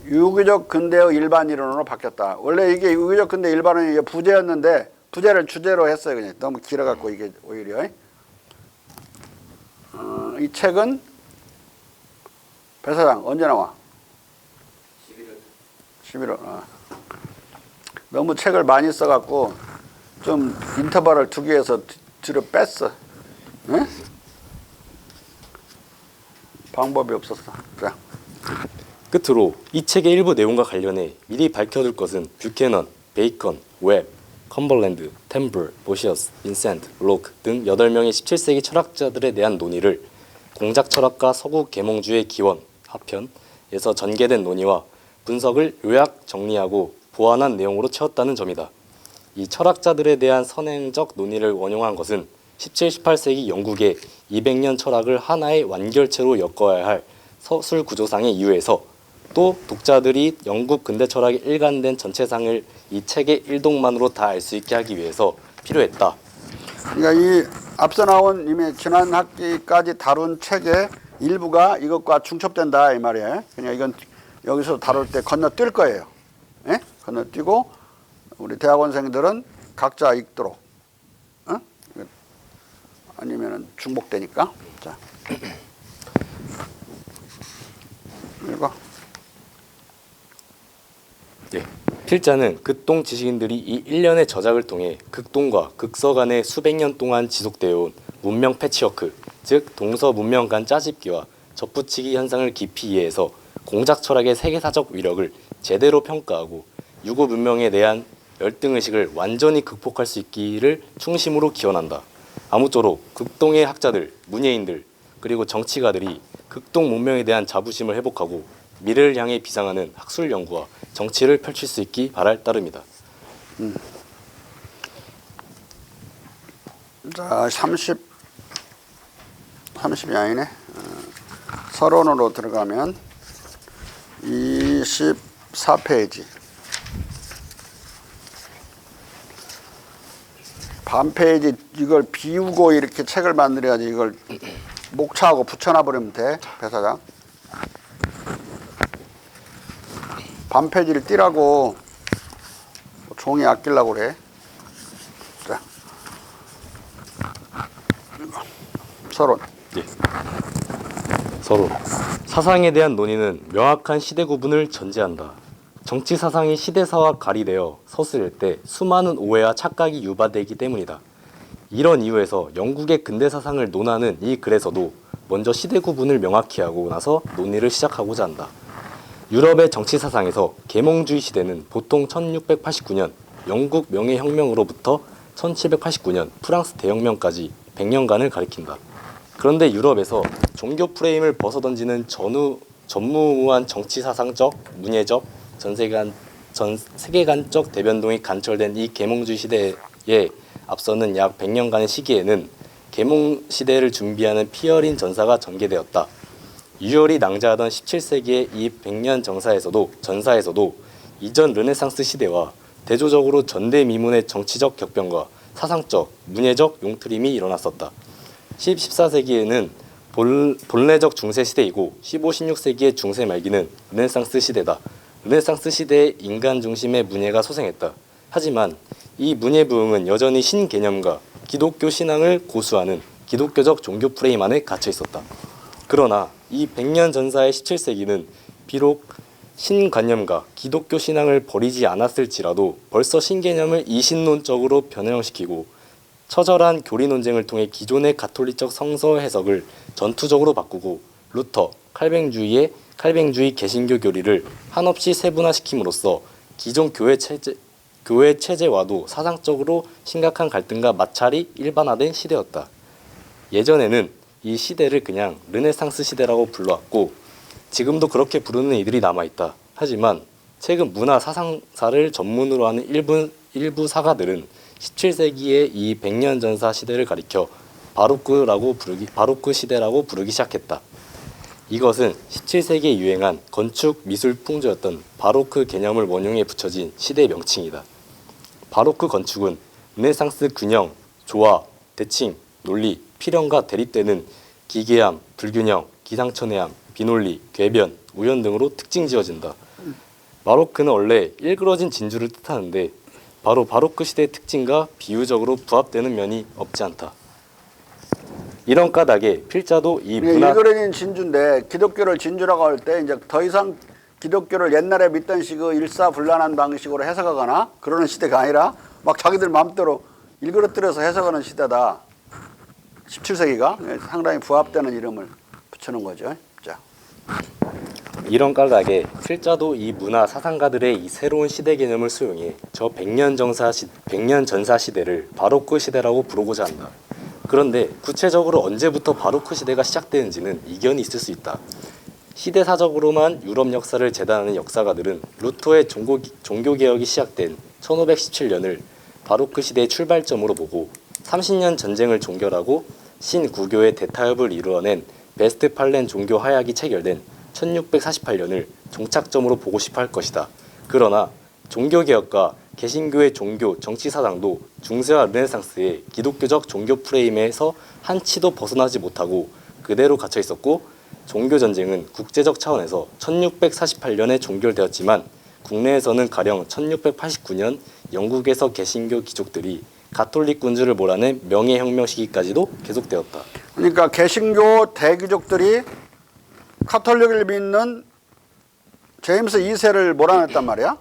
유교적 근대의 일반 이론으로 바뀌었다. 원래 이게 유교적 근대 일반은 부제였는데 부제를 주제로 했어요. 그냥 너무 길어갖고 이게 오히려 이 책은 배 사장 언제 나와? 11월. 너무 책을 많이 써갖고 좀 인터벌을 두기 위해서 뒤로 뺐어. 응? 방법이 없었어. 자. 끝으로 이 책의 일부 내용과 관련해 미리 밝혀둘 것은 뷰캐넌, 베이컨, 웹, 컴벌랜드, 템플, 보시어스, 빈센트, 로크 등 8명의 17세기 철학자들에 대한 논의를 공작 철학과 서구 계몽주의 기원 하편에서 전개된 논의와 분석을 요약 정리하고 보완한 내용으로 채웠다는 점이다. 이 철학자들에 대한 선행적 논의를 원용한 것은 17, 18세기 영국의 200년 철학을 하나의 완결체로 엮어야 할 서술 구조상의 이유에서 또 독자들이 영국 근대 철학의 일관된 전체상을 이 책의 일독만으로 다 알 수 있게 하기 위해서 필요했다. 그러니까 이 앞서 나온 이미 지난 학기까지 다룬 책의 일부가 이것과 중첩된다 이 말이에요. 그냥 이건 여기서 다룰 때 건너뛸 거예요. 예? 건너뛰고 우리 대학원생들은 각자 읽도록. 아니면은 중복되니까. 자, 읽어. 예. 필자는 극동 지식인들이 이 일련의 저작을 통해 극동과 극서 간의 수백 년 동안 지속되어 온 문명 패치워크, 즉 동서 문명 간 짜집기와 접붙이기 현상을 깊이 이해해서 공작 철학의 세계사적 위력을 제대로 평가하고 유교 문명에 대한 열등의식을 완전히 극복할 수 있기를 충심으로 기원한다. 아무쪼록 극동의 학자들, 문예인들, 그리고 정치가들이 극동 문명에 대한 자부심을 회복하고 미래를 향해 비상하는 학술 연구와 정치를 펼칠 수 있기 바랄 따름이다. 자, 30이 아니네. 서론으로 들어가면 24페이지. 반 페이지 이걸 비우고 이렇게 책을 만들어야지. 이걸 목차하고 붙여놔 버리면 돼, 배사장. 반 페이지를 띄라고 종이 아끼려고 그래. 자, 서론. 예. 서론. 사상에 대한 논의는 명확한 시대 구분을 전제한다. 정치 사상이 시대사와 가리되어 서술일 때 수많은 오해와 착각이 유발되기 때문이다. 이런 이유에서 영국의 근대 사상을 논하는 이 글에서도 먼저 시대 구분을 명확히 하고 나서 논의를 시작하고자 한다. 유럽의 정치 사상에서 계몽주의 시대는 보통 1689년 영국 명예혁명으로부터 1789년 프랑스 대혁명까지 100년간을 가리킨다. 그런데 유럽에서 종교 프레임을 벗어던지는 전무후무한 정치 사상적, 문예적, 전 세계관적 대변동이 관철된 이 계몽주의 시대에 앞서는 약 100년간의 시기에는 계몽 시대를 준비하는 피어린 전사가 전개되었다. 유혈이 낭자하던 17세기의 이 100년 전사에서도 이전 르네상스 시대와 대조적으로 전대미문의 정치적 격변과 사상적, 문예적 용트림이 일어났었다. 14세기에는 본래적 중세 시대이고 15, 16세기의 중세 말기는 르네상스 시대다. 르네상스 시대의 인간 중심의 문예가 소생했다. 하지만 이 문예 부흥은 여전히 신개념과 기독교 신앙을 고수하는 기독교적 종교 프레임 안에 갇혀 있었다. 그러나 이 100년 전사의 17세기는 비록 신관념과 기독교 신앙을 버리지 않았을지라도 벌써 신개념을 이신론적으로 변형시키고 처절한 교리 논쟁을 통해 기존의 가톨릭적 성서 해석을 전투적으로 바꾸고 루터, 칼뱅주의 개신교 교리를 한없이 세분화시킴으로써 기존 교회 체제와도 사상적으로 심각한 갈등과 마찰이 일반화된 시대였다. 예전에는 이 시대를 그냥 르네상스 시대라고 불러왔고 지금도 그렇게 부르는 이들이 남아있다. 하지만 최근 문화 사상사를 전문으로 하는 일부 사가들은 17세기의 이 100년 전사 시대를 가리켜 바로크 시대라고 부르기 시작했다. 이것은 17세기에 유행한 건축 미술 풍조였던 바로크 개념을 원흉에 붙여진 시대 명칭이다. 바로크 건축은 르네상스 균형, 조화, 대칭, 논리, 필연과 대립되는 기괴함, 불균형, 기상천외함, 비논리, 궤변, 우연 등으로 특징 지어진다. 바로크는 원래 일그러진 진주를 뜻하는데 바로 바로크 시대의 특징과 비유적으로 부합되는 면이 없지 않다. 이런 까닭에 필자도 이 문화 일그러진 진주인데 기독교를 진주라고 할 때 이제 더 이상 기독교를 옛날에 믿던 식의 일사불란한 방식으로 해석하거나 그러는 시대가 아니라 막 자기들 마음대로 일그러뜨려서 해석하는 시대다. 17세기가 상당히 부합되는 이름을 붙여놓은 거죠. 자. 이런 까닭에 필자도 이 문화 사상가들의 이 새로운 시대 개념을 수용해 저 100년 전사 시대를 바로크 시대라고 부르고자 한다. 그런데 구체적으로 언제부터 바로크 시대가 시작되는지는 이견이 있을 수 있다. 시대사적으로만 유럽 역사를 재단하는 역사가들은 루터의 종교개혁이 시작된 1517년을 바로크 시대의 출발점으로 보고 30년 전쟁을 종결하고 신구교의 대타협을 이루어낸 베스트팔렌 종교 하약이 체결된 1648년을 종착점으로 보고 싶어 할 것이다. 그러나 종교개혁과 개신교의 종교, 정치사상도 중세와 르네상스의 기독교적 종교 프레임에서 한치도 벗어나지 못하고 그대로 갇혀 있었고 종교전쟁은 국제적 차원에서 1648년에 종결되었지만 국내에서는 가령 1689년 영국에서 개신교 귀족들이 가톨릭 군주를 몰아낸 명예혁명 시기까지도 계속되었다. 그러니까 개신교 대귀족들이 카톨릭을 믿는 제임스 2세를 몰아냈단 말이야.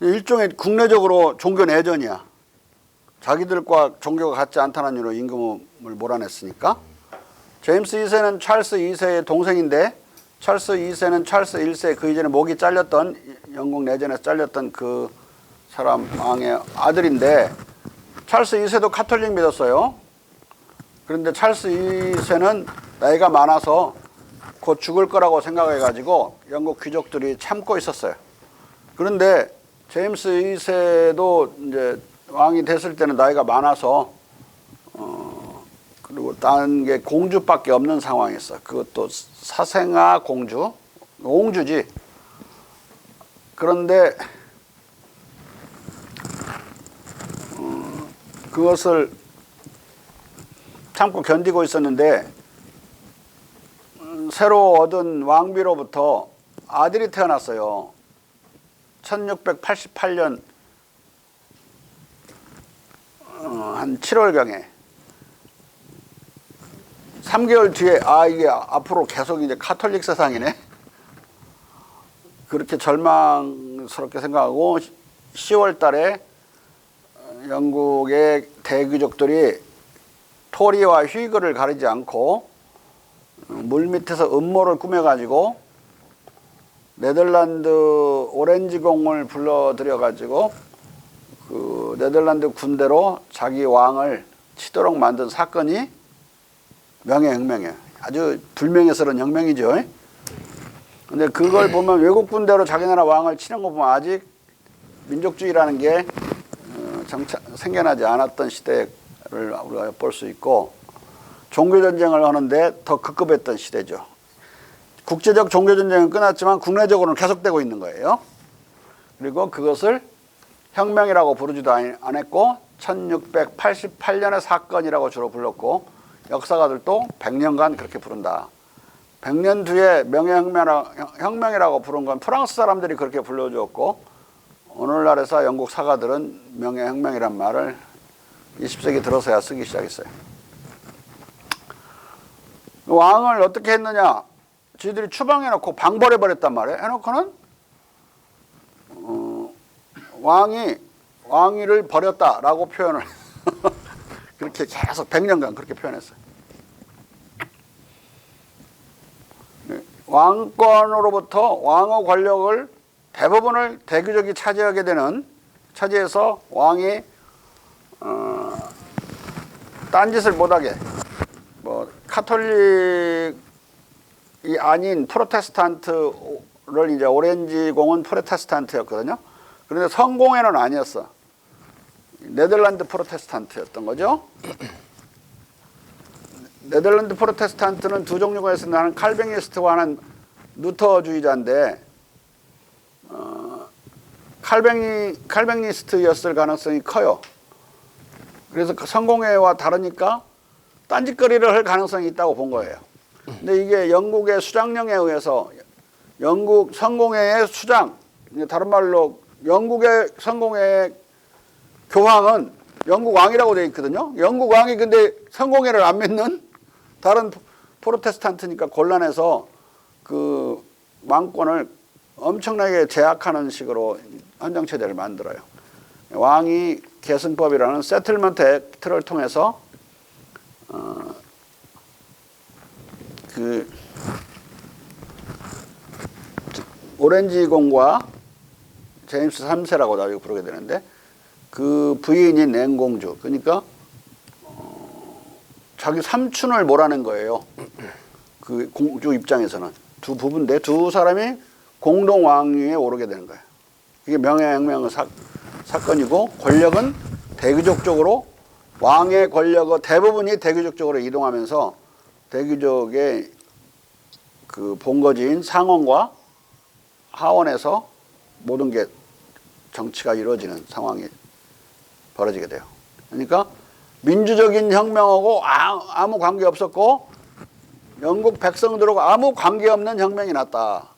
일종의 국내적으로 종교 내전이야. 자기들과 종교가 같지 않다는 이유로 임금을 몰아냈으니까. 제임스 2세는 찰스 2세의 동생인데 찰스 2세는 찰스 1세 그 이전에 목이 잘렸던 영국 내전에서 잘렸던 그 사람 왕의 아들인데 찰스 2세도 카톨릭 믿었어요. 그런데 찰스 2세는 나이가 많아서 곧 죽을 거라고 생각해가지고 영국 귀족들이 참고 있었어요. 그런데 제임스 2세도 이제 왕이 됐을 때는 나이가 많아서 그리고 딴 게 공주밖에 없는 상황이었어. 그것도 사생아 공주, 옹주지. 그런데 그것을 참고 견디고 있었는데 새로 얻은 왕비로부터 아들이 태어났어요. 1688년 한 7월경에 3개월 뒤에 이게 앞으로 계속 이제 카톨릭 세상이네. 그렇게 절망스럽게 생각하고 10월 달에 영국의 대귀족들이 토리와 휘그를 가리지 않고 물밑에서 음모를 꾸며가지고 네덜란드 오렌지공을 불러들여가지고 그 네덜란드 군대로 자기 왕을 치도록 만든 사건이 명예혁명이에요. 아주 불명예스러운 혁명이죠. 근데 그걸 보면 외국 군대로 자기 나라 왕을 치는 거 보면 아직 민족주의라는 게 생겨나지 않았던 시대를 우리가 볼 수 있고, 종교전쟁을 하는데 더 급급했던 시대죠. 국제적 종교전쟁은 끝났지만 국내적으로는 계속되고 있는 거예요. 그리고 그것을 혁명이라고 부르지도 않았고 1688년의 사건이라고 주로 불렀고, 역사가들도 100년간 그렇게 부른다. 100년 뒤에 명예혁명이라고 부른 건 프랑스 사람들이 그렇게 불러주었고, 오늘날에서 영국 사가들은 명예혁명이란 말을 20세기 들어서야 쓰기 시작했어요. 왕을 어떻게 했느냐? 지들이 추방해놓고 방벌해버렸단 말이에요. 해놓고는 왕위를 버렸다라고 표현을 그렇게 계속 100년간 그렇게 표현했어요. 왕권으로부터 왕의 권력을 대부분을 대귀족이 차지해서 왕이 딴짓을 못하게, 뭐 카톨릭이 아닌 프로테스탄트를, 이제 오렌지공은 프로테스탄트였거든요. 그런데 성공회는 아니었어. 네덜란드 프로테스탄트였던 거죠. 네덜란드 프로테스탄트는 두 종류가 있습니다. 하나는 칼뱅니스트와 하나는 루터주의자인데, 칼뱅니스트였을 가능성이 커요. 그래서 성공회와 다르니까 딴짓거리를 할 가능성이 있다고 본 거예요. 근데 이게 영국의 수장령에 의해서, 영국 성공회의 수장, 다른 말로 영국의 성공회의 교황은 영국 왕이라고 되어 있거든요. 영국 왕이 근데 성공회를 안 믿는 다른 프로테스탄트니까 곤란해서 그 왕권을 엄청나게 제약하는 식으로 헌정체제를 만들어요. 왕이 계승법이라는 세틀먼트 액트를 통해서 그 오렌지공과 제임스 3세라고 나중에 부르게 되는데, 그 부인인 앵공주, 그러니까 자기 삼촌을 몰아낸 거예요. 그 공주 입장에서는 두 부부인데 두 사람이 공동 왕위에 오르게 되는 거예요. 이게 명예혁명 사건이고, 권력은 대귀족 쪽으로, 왕의 권력의 대부분이 대귀족 쪽으로 이동하면서 대귀족의 그 본거지인 상원과 하원에서 모든 게 정치가 이루어지는 상황이 벌어지게 돼요. 그러니까 민주적인 혁명하고 아무 관계 없었고, 영국 백성들하고 아무 관계 없는 혁명이 났다.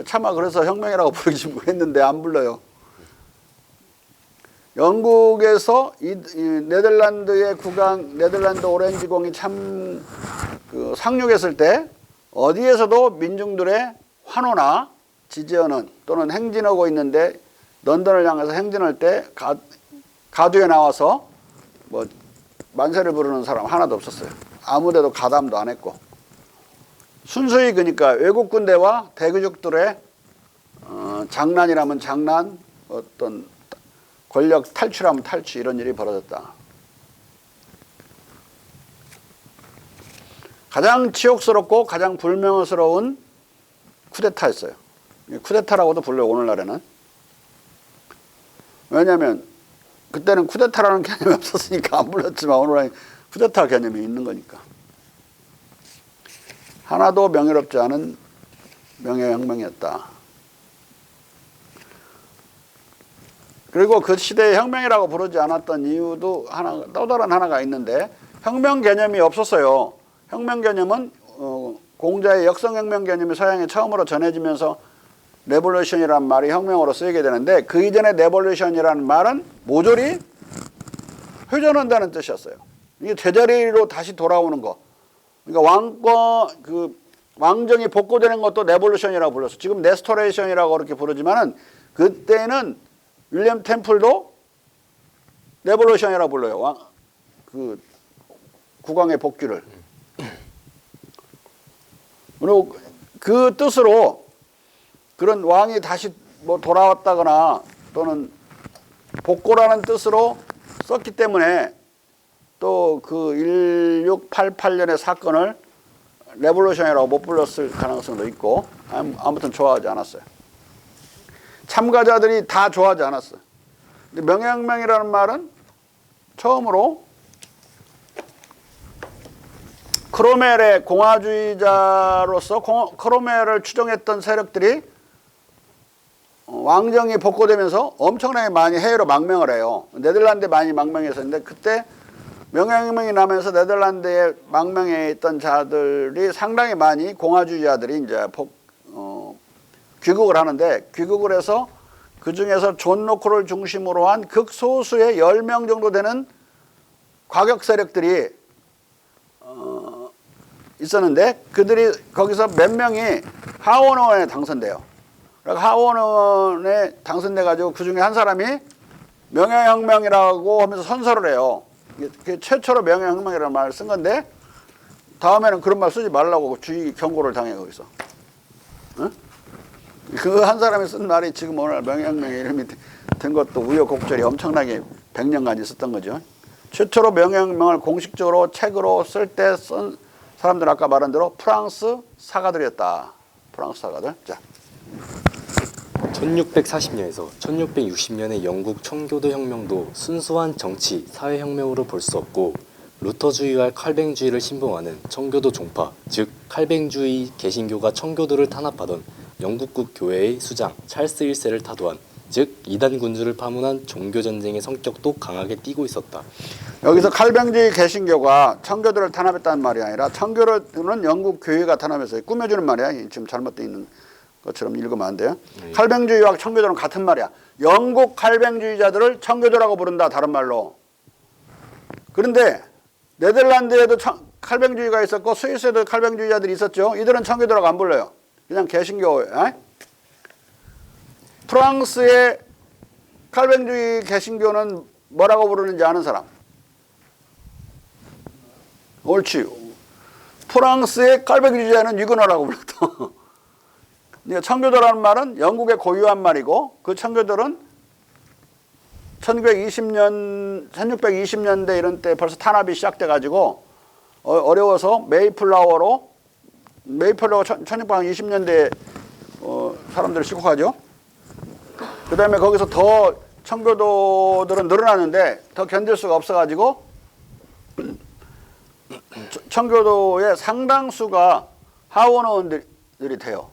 차마 그래서 혁명이라고 부르지 했는데 안 불러요. 영국에서 이 네덜란드의 네덜란드 오렌지공이 참 그 상륙했을 때 어디에서도 민중들의 환호나 지지하는, 또는 행진하고 있는데 런던을 향해서 행진할 때 가두에 나와서 뭐 만세를 부르는 사람 하나도 없었어요. 아무데도 가담도 안 했고, 순수히 그러니까 외국 군대와 대귀족들의 장난이라면 장난, 어떤 권력 탈취라면 탈취, 이런 일이 벌어졌다. 가장 치욕스럽고 가장 불명스러운 쿠데타였어요. 쿠데타라고도 불러요, 오늘날에는. 왜냐하면 그때는 쿠데타라는 개념이 없었으니까 안 불렀지만 오늘날은 쿠데타 개념이 있는 거니까. 하나도 명예롭지 않은 명예혁명이었다. 그리고 그 시대의 혁명이라고 부르지 않았던 이유도 또 다른 하나가 있는데, 혁명 개념이 없었어요. 혁명 개념은 공자의 역성혁명 개념이 서양에 처음으로 전해지면서 레볼루션이라는 말이 혁명으로 쓰이게 되는데, 그 이전에 레볼루션이라는 말은 모조리 회전한다는 뜻이었어요. 이게 제자리로 다시 돌아오는 거. 그러니까 왕정이 복고되는 것도 레볼루션이라고 불렀어. 지금 레스토레이션이라고 그렇게 부르지만은 그때는 윌리엄 템플도 레볼루션이라고 불러요. 국왕의 복귀를. 그리고 그 뜻으로 그런 왕이 다시 뭐 돌아왔다거나 또는 복고라는 뜻으로 썼기 때문에 또 그 1688년의 사건을 레볼루션이라고 못 불렀을 가능성도 있고, 아무튼 좋아하지 않았어요. 참가자들이 다 좋아하지 않았어요. 근데 명예혁명이라는 말은 처음으로 크로멜의 공화주의자로서 크로멜을 추종했던 세력들이 왕정이 복고되면서 엄청나게 많이 해외로 망명을 해요. 네덜란드에 많이 망명했었는데, 그때 명예혁명이 나면서 네덜란드에 망명해 있던 자들이 상당히 많이 공화주의자들이 이제 귀국을 하는데, 귀국을 해서 그 중에서 존 로크를 중심으로 한 극소수의 10명 정도 되는 과격 세력들이 있었는데, 그들이 거기서 몇 명이 하원의원에 당선돼요. 하원의원에 당선돼 가지고 그 중에 한 사람이 명예혁명이라고 하면서 선서를 해요. 이게 최초로 명예혁명이라는 말을 쓴 건데, 다음에는 그런 말 쓰지 말라고 주의 경고를 당해 거기서. 어? 그 한 사람이 쓴 말이 지금 오늘 명예혁명의 이름이 된 것도 우여곡절이 엄청나게 100년간 있었던 거죠. 최초로 명예혁명을 공식적으로 책으로 쓸 때 쓴 사람들 아까 말한 대로 프랑스 사가들이었다. 프랑스 사가들. 자. 1640년에서 1660년의 영국 청교도 혁명도 순수한 정치, 사회혁명으로 볼 수 없고, 루터주의와 칼뱅주의를 신봉하는 청교도 종파, 즉 칼뱅주의 개신교가 청교도를 탄압하던 영국국 교회의 수장 찰스 1세를 타도한, 즉 이단 군주를 파문한 종교전쟁의 성격도 강하게 띠고 있었다. 여기서 칼뱅주의 개신교가 청교도를 탄압했다는 말이 아니라, 청교도는 영국 교회가 탄압해서 꾸며주는 말이야. 지금 잘못되어 있는 것처럼 읽으면 안 돼요. 칼뱅주의와 청교도는 같은 말이야. 영국 칼뱅주의자들을 청교도라고 부른다, 다른 말로. 그런데 네덜란드에도 칼뱅주의가 있었고 스위스에도 칼뱅주의자들이 있었죠. 이들은 청교도라고 안 불러요. 그냥 개신교. 프랑스의 칼뱅주의 개신교는 뭐라고 부르는지 아는 사람? 옳지. 프랑스의 칼뱅주의자는 유그너라고 불렀다. 청교도라는 말은 영국의 고유한 말이고, 그 청교도는 1620년대 이런 때 벌써 탄압이 시작돼 가지고 어려워서 메이플라워 1620년대에 사람들을 시국하죠. 그 다음에 거기서 더 청교도들은 늘어났는데 더 견딜 수가 없어 가지고 청교도의 상당수가 하원의원들이 돼요.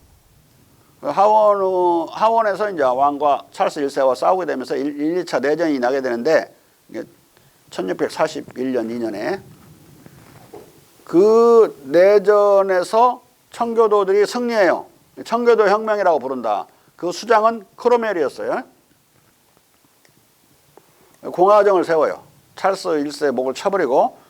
하원에서 이제 왕과 찰스 1세와 싸우게 되면서 1, 2차 내전이 나게 되는데, 1641년 2년에 그 내전에서 청교도들이 승리해요. 청교도 혁명이라고 부른다. 그 수장은 크로멜이었어요. 공화정을 세워요. 찰스 1세 목을 쳐버리고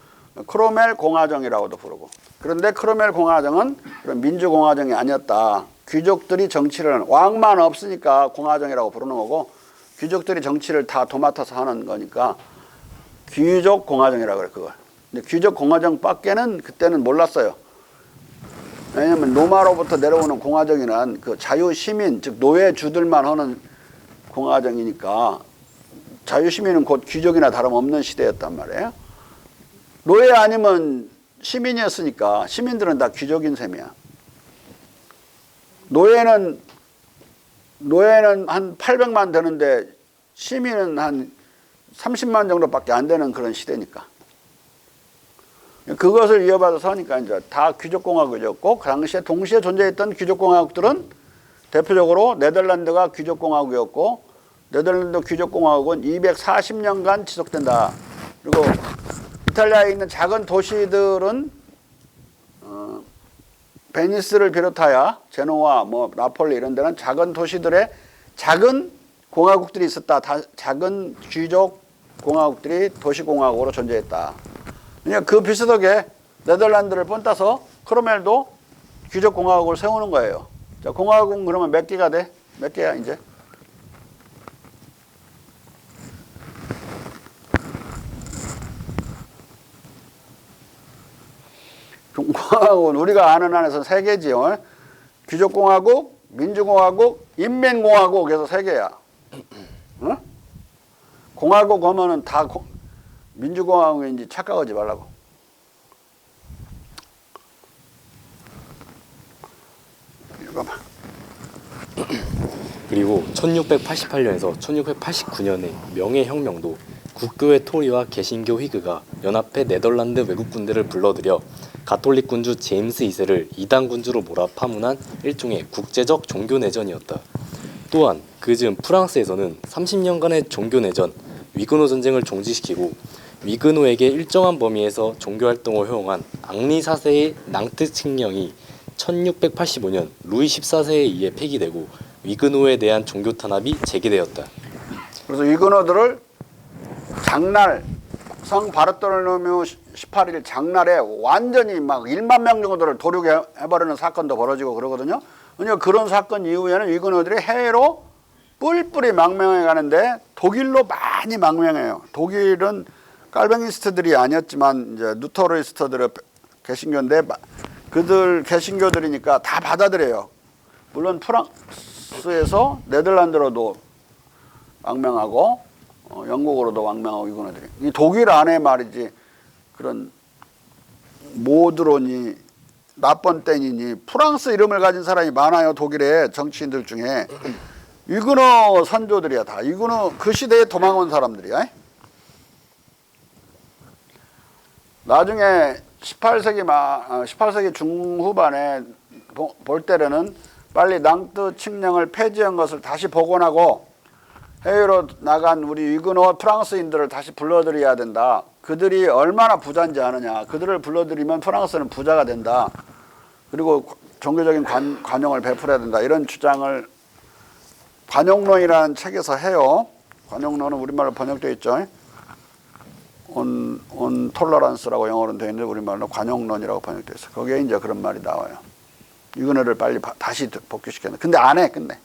크로멜 공화정이라고도 부르고. 그런데 크로멜 공화정은 그런 민주공화정이 아니었다. 귀족들이 정치를, 왕만 없으니까 공화정이라고 부르는 거고, 귀족들이 정치를 다 도맡아서 하는 거니까 귀족 공화정이라고 그래, 그걸. 근데 귀족 공화정 밖에는 그때는 몰랐어요. 왜냐면 로마로부터 내려오는 공화정이란 그 자유시민, 즉 노예주들만 하는 공화정이니까, 자유시민은 곧 귀족이나 다름없는 시대였단 말이에요. 노예 아니면 시민이었으니까 시민들은 다 귀족인 셈이야. 노예는 한 800만 되는데 시민은 한 30만 정도밖에 안 되는 그런 시대니까. 그것을 이어받아서 하니까 이제 다 귀족공화국이었고, 그 당시에 동시에 존재했던 귀족공화국들은 대표적으로 네덜란드가 귀족공화국이었고, 네덜란드 귀족공화국은 240년간 지속된다. 그리고 이탈리아에 있는 작은 도시들은 베니스를 비롯하여 제노와 뭐 나폴리 이런 데는 작은 도시들의 작은 공화국들이 있었다. 작은 귀족 공화국들이 도시공화국으로 존재했다. 그러니까 그 비슷하게 네덜란드를 본따서 크로멜도 귀족공화국을 세우는 거예요. 자, 공화국은 그러면 몇 개가 돼? 몇 개야 이제? 공화국은 우리가 아는 한에서 세 개지요. 귀족공화국, 민주공화국, 인민공화국 해서 세 개야. 응? 공화국 하면은 다 민주공화국인지 착각하지 말라고. 읽어봐. 그리고 1688년에서 1689년의 명예혁명도 국교의 토리와 개신교 휘그가 연합해 네덜란드 외국군대를 불러들여 가톨릭 군주 제임스 2세를 이단 군주로 몰아 파문한 일종의 국제적 종교내전이었다. 또한 그즈음 프랑스에서는 30년간의 종교내전, 위그노 전쟁을 종지시키고 위그노에게 일정한 범위에서 종교활동을 허용한 앙리 4세의 낭트 칙령이 1685년 루이 14세에 의해 폐기되고 위그노에 대한 종교 탄압이 재개되었다. 그래서 위그노들을 장날 성 바르톨로메오 18일 장날에 완전히 막 1만 명 정도를 도륙해버리는 사건도 벌어지고 그러거든요. 그러니까 그런 사건 이후에는 위그노들이 해외로 뿔뿔이 망명해 가는데 독일로 많이 망명해요. 독일은 깔뱅이스트들이 아니었지만 이제 루터리스트들의 개신교인데 그들 개신교들이니까 다 받아들여요. 물론 프랑스에서 네덜란드로도 망명하고 영국으로도 망명하고 위그노들이. 이 독일 안에 말이지 그런 모드로니 나pon떼니니 프랑스 이름을 가진 사람이 많아요. 독일의 정치인들 중에. 위그노 선조들이야 다. 위그노 그 시대에 도망온 사람들이야. 나중에 18세기 중후반에 볼테르는 빨리 낭트 칙령을 폐지한 것을 다시 복원하고 해외로 나간 우리 위그노 프랑스인들을 다시 불러들여야 된다. 그들이 얼마나 부자인지 아느냐. 그들을 불러들이면 프랑스는 부자가 된다. 그리고 종교적인 관용을 베풀어야 된다. 이런 주장을 관용론이라는 책에서 해요. 관용론은 우리말로 번역되어 있죠. on tolerance라고 영어로는 되어 있는데 우리말로 관용론이라고 번역되어 있어요. 거기에 이제 그런 말이 나와요. 위그노를 빨리 다시 복귀시켰는데 근데 안 해. 근데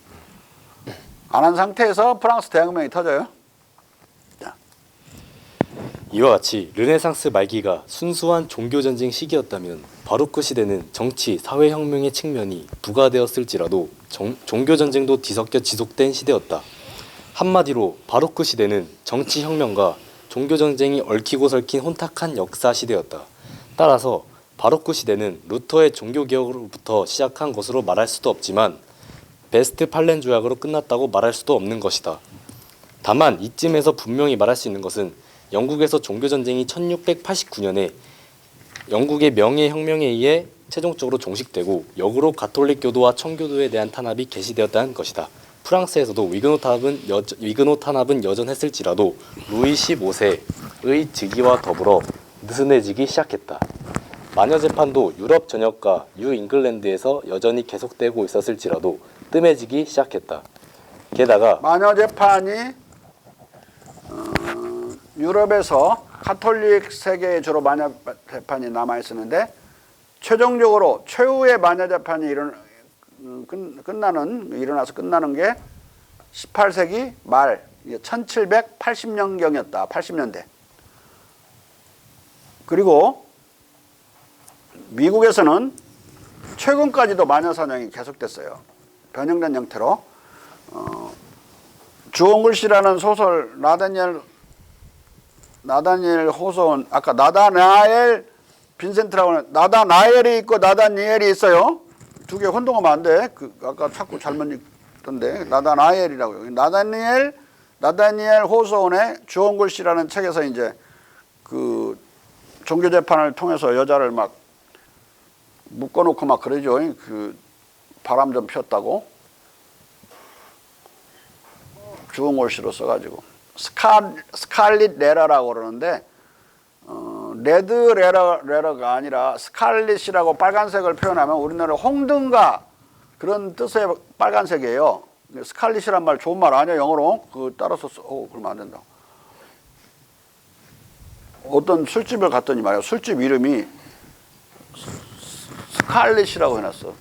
안 한 상태에서 프랑스 대혁명이 터져요. 자. 이와 같이 르네상스 말기가 순수한 종교전쟁 시기였다면 바로크 시대는 정치, 사회혁명의 측면이 부과되었을지라도 종교전쟁도 뒤섞여 지속된 시대였다. 한마디로 바로크 시대는 정치혁명과 종교전쟁이 얽히고 설킨 혼탁한 역사 시대였다. 따라서 바로크 시대는 루터의 종교개혁으로부터 시작한 것으로 말할 수도 없지만 베스트팔렌 조약으로 끝났다고 말할 수도 없는 것이다. 다만 이쯤에서 분명히 말할 수 있는 것은 영국에서 종교전쟁이 1689년에 영국의 명예혁명에 의해 최종적으로 종식되고 역으로 가톨릭 교도와 청교도에 대한 탄압이 개시되었다는 것이다. 프랑스에서도 위그노 탄압은 여전했을지라도 루이 15세의 즉위와 더불어 느슨해지기 시작했다. 마녀 재판도 유럽 전역과 뉴잉글랜드에서 여전히 계속되고 있었을지라도 뜸해지기 시작했다. 게다가 마녀 재판이 유럽에서 가톨릭 세계에 주로 마녀 재판이 남아 있었는데 최종적으로 최후의 마녀 재판이 일어나서 끝나는 게 18세기 말 1780년경이었다. 80년대. 그리고 미국에서는 최근까지도 마녀 사냥이 계속됐어요. 변형된 형태로. 주홍글 씨라는 소설 나다니엘 호소원 아까 나다나엘 빈센트라고 하는 나다나엘이 있고 나다니엘이 있어요. 두 개 혼동하면 안 돼. 아까 자꾸 잘못 읽던데 나다나엘이라고요. 나다니엘 호소원의 주홍글 씨라는 책에서 이제 그 종교 재판을 통해서 여자를 막 묶어놓고 막 그러죠. 그 바람 좀 피웠다고 주홍글 씨로 써가지고 스칼릿 레라라고 그러는데 레드 레러가 아니라 스칼릿이라고 빨간색을 표현하면 우리나라 홍등가 그런 뜻의 빨간색이에요. 스칼릿이란 말 좋은 말 아니야 영어로. 따라서 그러면 안 된다. 어떤 술집을 갔더니 말이야 술집 이름이 스칼릿이라고 해놨어.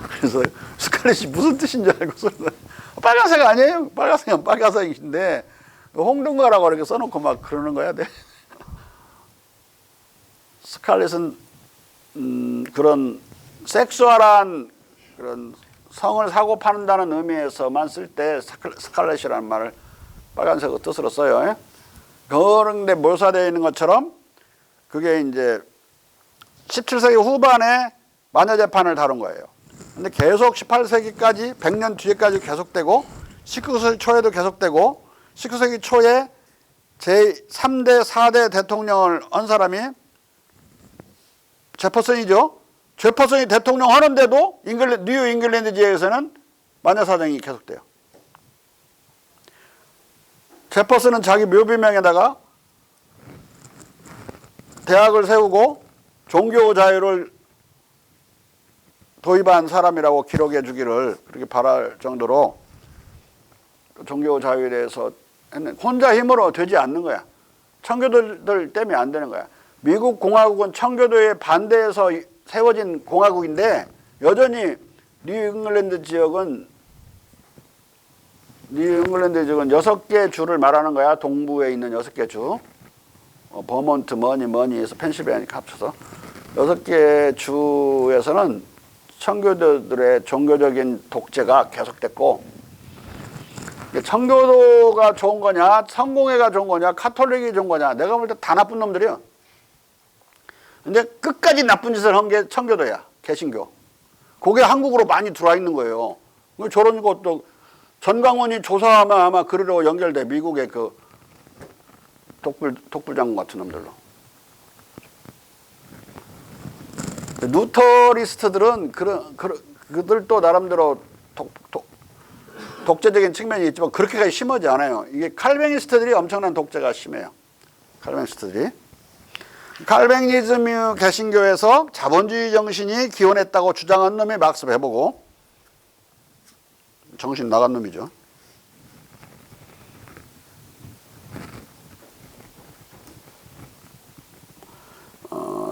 그래서 스칼릿이 무슨 뜻인지 알고 빨간색 아니에요? 빨간색은 빨간색인데 홍등가라고 이렇게 써놓고 막 그러는 거야. 네. 스칼렛은 그런 섹수얼한 그런 성을 사고 파는다는 의미에서만 쓸 때 스칼렛이라는 말을 빨간색 뜻으로 써요. 그런데 묘사되어 있는 것처럼 그게 이제 17세기 후반에 마녀 재판을 다룬 거예요. 근데 계속 18세기까지 100년 뒤에까지 계속되고 19세기 초에도 계속되고 19세기 초에 제3대 4대 대통령을 한 사람이 제퍼슨이죠. 제퍼슨이 대통령 하는데도 뉴 잉글랜드 지역에서는 마녀 사정이 계속돼요. 제퍼슨은 자기 묘비명에다가 대학을 세우고 종교 자유를 도입한 사람이라고 기록해 주기를 그렇게 바랄 정도로 종교 자유에 대해서 혼자 힘으로 되지 않는 거야. 청교도들 때문에 안 되는 거야. 미국 공화국은 청교도에 반대해서 세워진 공화국인데 여전히 뉴 잉글랜드 지역은 6개 주를 말하는 거야. 동부에 있는 6개 주. 버몬트, 머니에서 펜실베니아 합쳐서 6개 주에서는 청교도들의 종교적인 독재가 계속됐고 청교도가 좋은 거냐 성공회가 좋은 거냐 카톨릭이 좋은 거냐 내가 볼 때 다 나쁜 놈들이야. 근데 끝까지 나쁜 짓을 한 게 청교도야. 개신교. 그게 한국으로 많이 들어와 있는 거예요. 저런 것도 전광훈이 조사하면 아마 그리로 연결돼. 미국의 그 독불장군 같은 놈들로. 루터리스트들은 그들도 나름대로 독재적인 측면이 있지만 그렇게까지 심하지 않아요. 이게 칼뱅니스트들이 엄청난 독재가 심해요. 칼뱅니스트들이. 칼뱅니즘 개신교에서 자본주의 정신이 기원했다고 주장한 놈이 막스 베버고 정신 나간 놈이죠.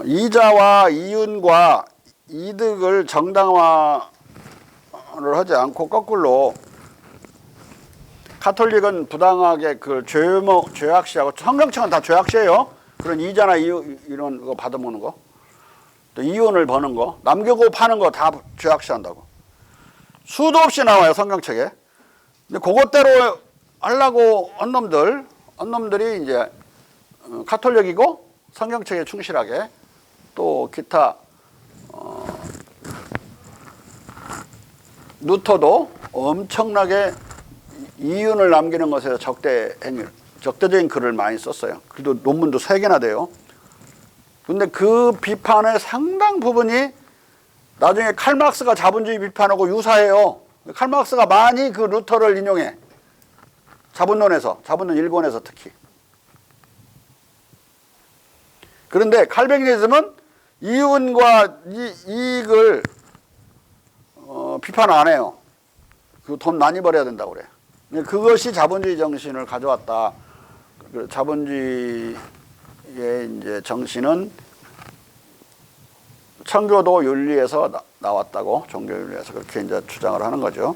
이자와 이윤과 이득을 정당화를 하지 않고 거꾸로 카톨릭은 부당하게 그 죄악시하고 성경책은 다 죄악시예요. 그런 이자나 이런 거 받아먹는 거, 또 이윤을 버는 거, 남겨고 파는 거 다 죄악시한다고. 수도 없이 나와요 성경책에. 근데 그것대로 하려고 한 놈들이 이제 카톨릭이고 성경책에 충실하게 또 기타 루터도 엄청나게 이윤을 남기는 것에 적대적인 글을 많이 썼어요. 그래도 논문도 3개나 돼요. 근데 그 비판의 상당 부분이 나중에 칼막스가 자본주의 비판하고 유사해요. 칼막스가 많이 그 루터를 인용해. 자본론 일본에서 특히. 그런데 칼뱅니즘은 이윤과 이익을 비판 안 해요. 그 돈 많이 벌어야 된다고 그래. 그것이 자본주의 정신을 가져왔다. 자본주의의 이제 정신은 청교도 윤리에서 나왔다고, 종교 윤리에서 그렇게 이제 주장을 하는 거죠.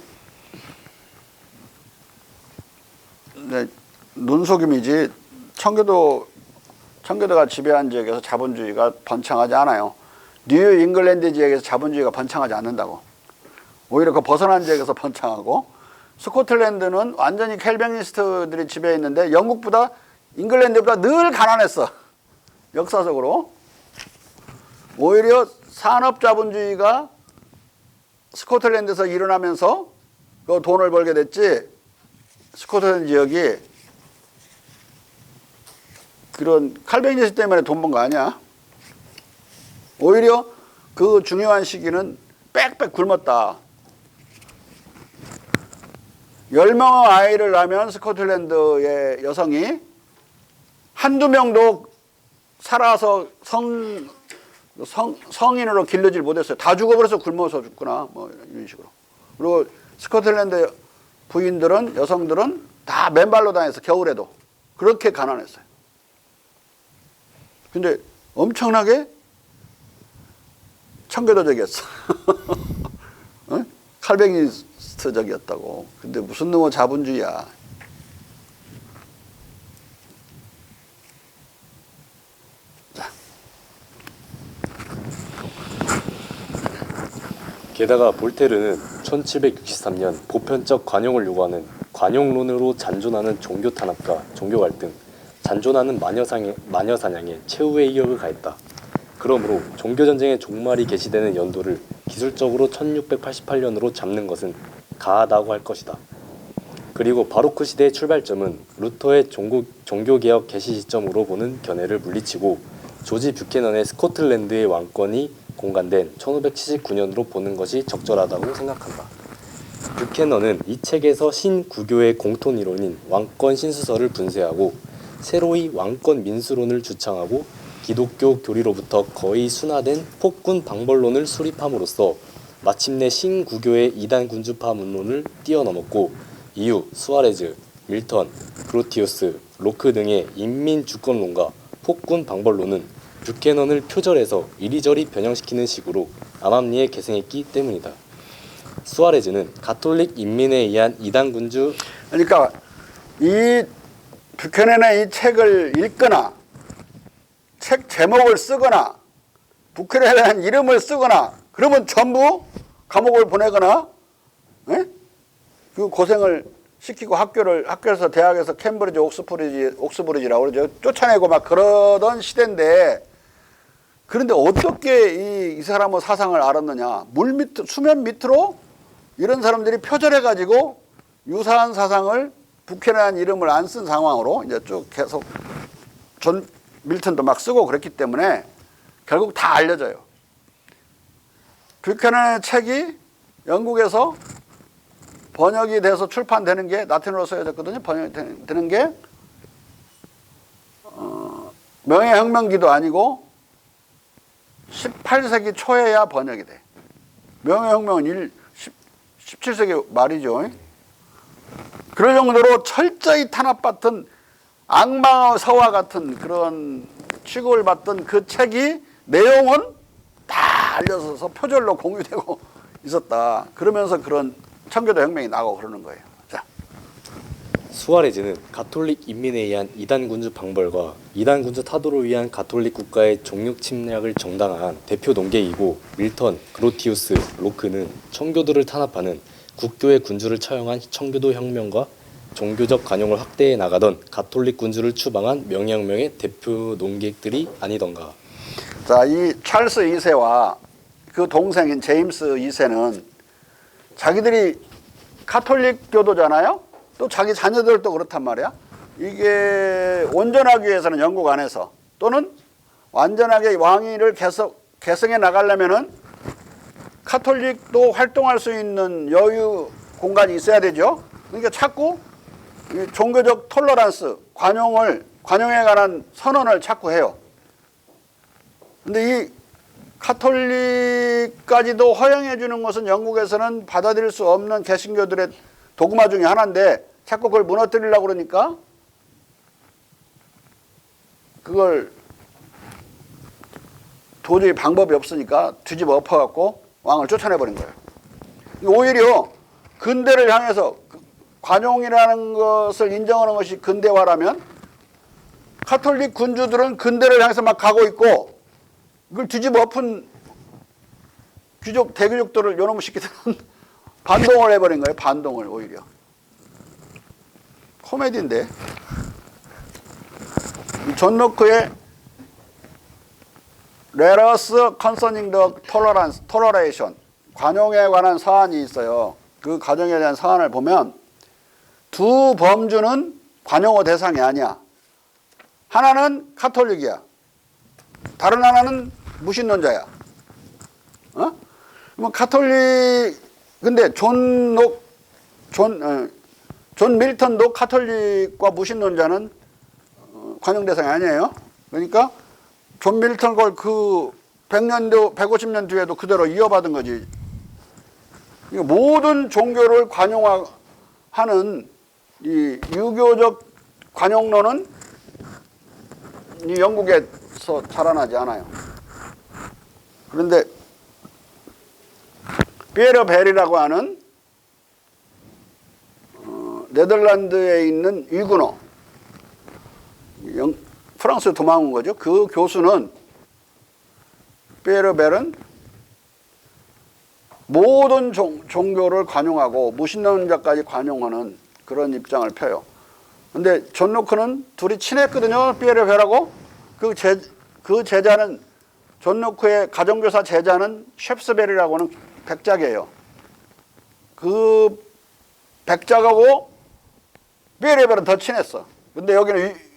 근데 눈속임이지 청교도가 지배한 지역에서 자본주의가 번창하지 않아요. 뉴 잉글랜드 지역에서 자본주의가 번창하지 않는다고. 오히려 그 벗어난 지역에서 번창하고, 스코틀랜드는 완전히 캘뱅니스트들이 지배했는데 영국보다 잉글랜드보다 늘 가난했어. 역사적으로. 오히려 산업자본주의가 스코틀랜드에서 일어나면서 그 돈을 벌게 됐지, 스코틀랜드 지역이 그런 칼뱅니시 때문에 돈 번 거 아니야. 오히려 그 중요한 시기는 빽빽 굶었다. 10명의 아이를 낳으면 스코틀랜드의 여성이 한두 명도 살아서 성인으로 길러질 못했어요. 다 죽어버려서 굶어서 죽구나. 뭐 이런 식으로. 그리고 스코틀랜드 부인들은, 여성들은 다 맨발로 다녀서 겨울에도 그렇게 가난했어요. 근데 엄청나게 청교도적이었어. 어? 칼뱅니스트적이었다고. 근데 무슨 놈의 자본주의야. 게다가 볼테르는 1763년 보편적 관용을 요구하는 관용론으로 잔존하는 종교 탄압과 종교 갈등, 잔존하는 마녀 사냥에 최후의 이격을 가했다. 그러므로 종교전쟁의 종말이 계시되는 연도를 기술적으로 1688년으로 잡는 것은 가하다고 할 것이다. 그리고 바로크 시대의 출발점은 루터의 종교개혁 개시 시점으로 보는 견해를 물리치고 조지 뷰캐넌의 스코틀랜드의 왕권이 공간된 1579년으로 보는 것이 적절하다고 생각한다. 뷰캐넌은 이 책에서 신구교의 공통 이론인 왕권 신수설을 분쇄하고 새로이 왕권 민수론을 주창하고 기독교 교리로부터 거의 순화된 폭군 방벌론을 수립함으로써 마침내 신구교의 이단 군주파 문론을 뛰어넘었고, 이후 수아레즈, 밀턴, 그로티우스, 로크 등의 인민 주권론과 폭군 방벌론은 뷰캐넌을 표절해서 이리저리 변형시키는 식으로 암암리에 계승했기 때문이다. 수아레즈는 가톨릭 인민에 의한 이단 군주, 그러니까 이 뷰캐넌의 이 책을 읽거나 책 제목을 쓰거나 뷰캐넌에 대한 이름을 쓰거나 그러면 전부 감옥을 보내거나, 에? 그 고생을 시키고 학교에서 대학에서 캠브리지, 옥스브리지라고 그러죠. 쫓아내고 막 그러던 시대인데, 그런데 어떻게 이 사람의 사상을 알았느냐. 수면 밑으로 이런 사람들이 표절해가지고 유사한 사상을 뷰캐넌 이름을 안 쓴 상황으로 이제 쭉 계속 존 밀턴도 막 쓰고 그랬기 때문에 결국 다 알려져요. 뷰캐넌의 책이 영국에서 번역이 돼서 출판되는 게, 라틴어로 써야됐거든요. 번역이 되는 게 명예혁명기도 아니고 18세기 초에야 번역이 돼. 명예혁명은 17세기 말이죠. 그럴 정도로 철저히 탄압받던 악마의 서와 같은 그런 취급을 받던 그 책이 내용은 다 알려져서 표절로 공유되고 있었다. 그러면서 그런 청교도 혁명이 나고 그러는 거예요. 자. 수아레즈는 가톨릭 인민에 의한 이단 군주 방벌과 이단 군주 타도를 위한 가톨릭 국가의 종육 침략을 정당화한 대표 논객이고, 밀턴, 그로티우스, 로크는 청교도를 탄압하는 국교의 군주를 처형한 청교도 혁명과 종교적 관용을 확대해 나가던 가톨릭 군주를 추방한 명예혁명의 대표 논객들이 아니던가. 자, 이 찰스 2세와 그 동생인 제임스 2세는 자기들이 가톨릭 교도잖아요. 또 자기 자녀들도 그렇단 말이야. 이게 온전하기 위해서는 영국 안에서, 또는 완전하게 왕위를 계승해 나가려면은 카톨릭도 활동할 수 있는 여유 공간이 있어야 되죠. 그러니까 자꾸 종교적 톨러란스, 관용에 관한 선언을 자꾸 해요. 근데 이 카톨릭까지도 허용해 주는 것은 영국에서는 받아들일 수 없는 개신교들의 도그마 중에 하나인데, 자꾸 그걸 무너뜨리려고 그러니까 그걸 도저히 방법이 없으니까 뒤집어 엎어갖고 왕을 쫓아내버린 거예요. 오히려 근대를 향해서, 관용이라는 것을 인정하는 것이 근대화라면 카톨릭 군주들은 근대를 향해서 막 가고 있고, 이걸 뒤집어 엎은 대귀족들을 요놈의 새끼들은 반동을 해버린 거예요. 반동을. 오히려 코미디인데, 존 로크의 Letters concerning the toleration. 관용에 관한 사안이 있어요. 그 관용에 대한 사안을 보면 두 범주는 관용어 대상이 아니야. 하나는 카톨릭이야. 다른 하나는 무신론자야. 그럼 카톨릭, 근데 존 밀턴도 카톨릭과 무신론자는 관용 대상이 아니에요. 그러니까 존 밀턴 걸 그 100년도, 150년 뒤에도 그대로 이어받은 거지. 그러니까 모든 종교를 관용하는 이 유교적 관용론은 이 영국에서 자라나지 않아요. 그런데 피에르 벨이라고 하는 네덜란드에 있는 위군어, 프랑스에 도망온 거죠. 그 교수는 피에르 벨은 모든 종교를 관용하고 무신론자까지 관용하는 그런 입장을 펴요. 근데 존 노크는 둘이 친했거든요. 피에르 벨하고. 그 제자는 존 노크의 가정교사 제자는 셰프스벨이라고 하는 백작이에요. 그 백작하고 피에르 벨은 더 친했어. 근데 여기는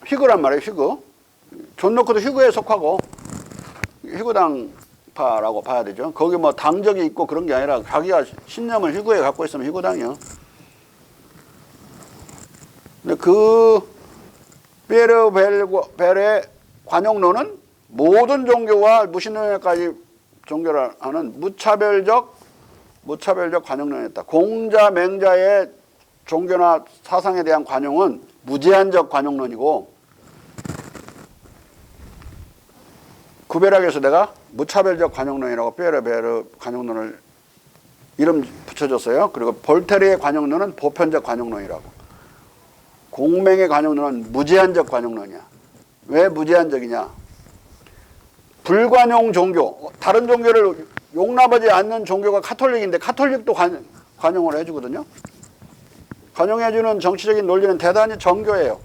휘그란 말이에요. 휘그. 존 노크도 휘그에 속하고 휘그당파라고 봐야 되죠. 거기 뭐 당적이 있고 그런 게 아니라 자기가 신념을 휘그에 갖고 있으면 휘그당이요. 근데 그 피에르 벨의 관용론은 모든 종교와 무신론까지 종교를 하는 무차별적 관용론이었다. 공자, 맹자의 종교나 사상에 대한 관용은 무제한적 관용론이고, 구별하기 위해서 내가 무차별적 관용론이라고 피에르 벨의 관용론을 이름 붙여줬어요. 그리고 볼테르의 관용론은 보편적 관용론이라고. 공맹의 관용론은 무제한적 관용론이야. 왜 무제한적이냐? 불관용 종교, 다른 종교를 용납하지 않는 종교가 카톨릭인데 카톨릭도 관용을 해주거든요. 관용해주는 정치적인 논리는 대단히 정교해요.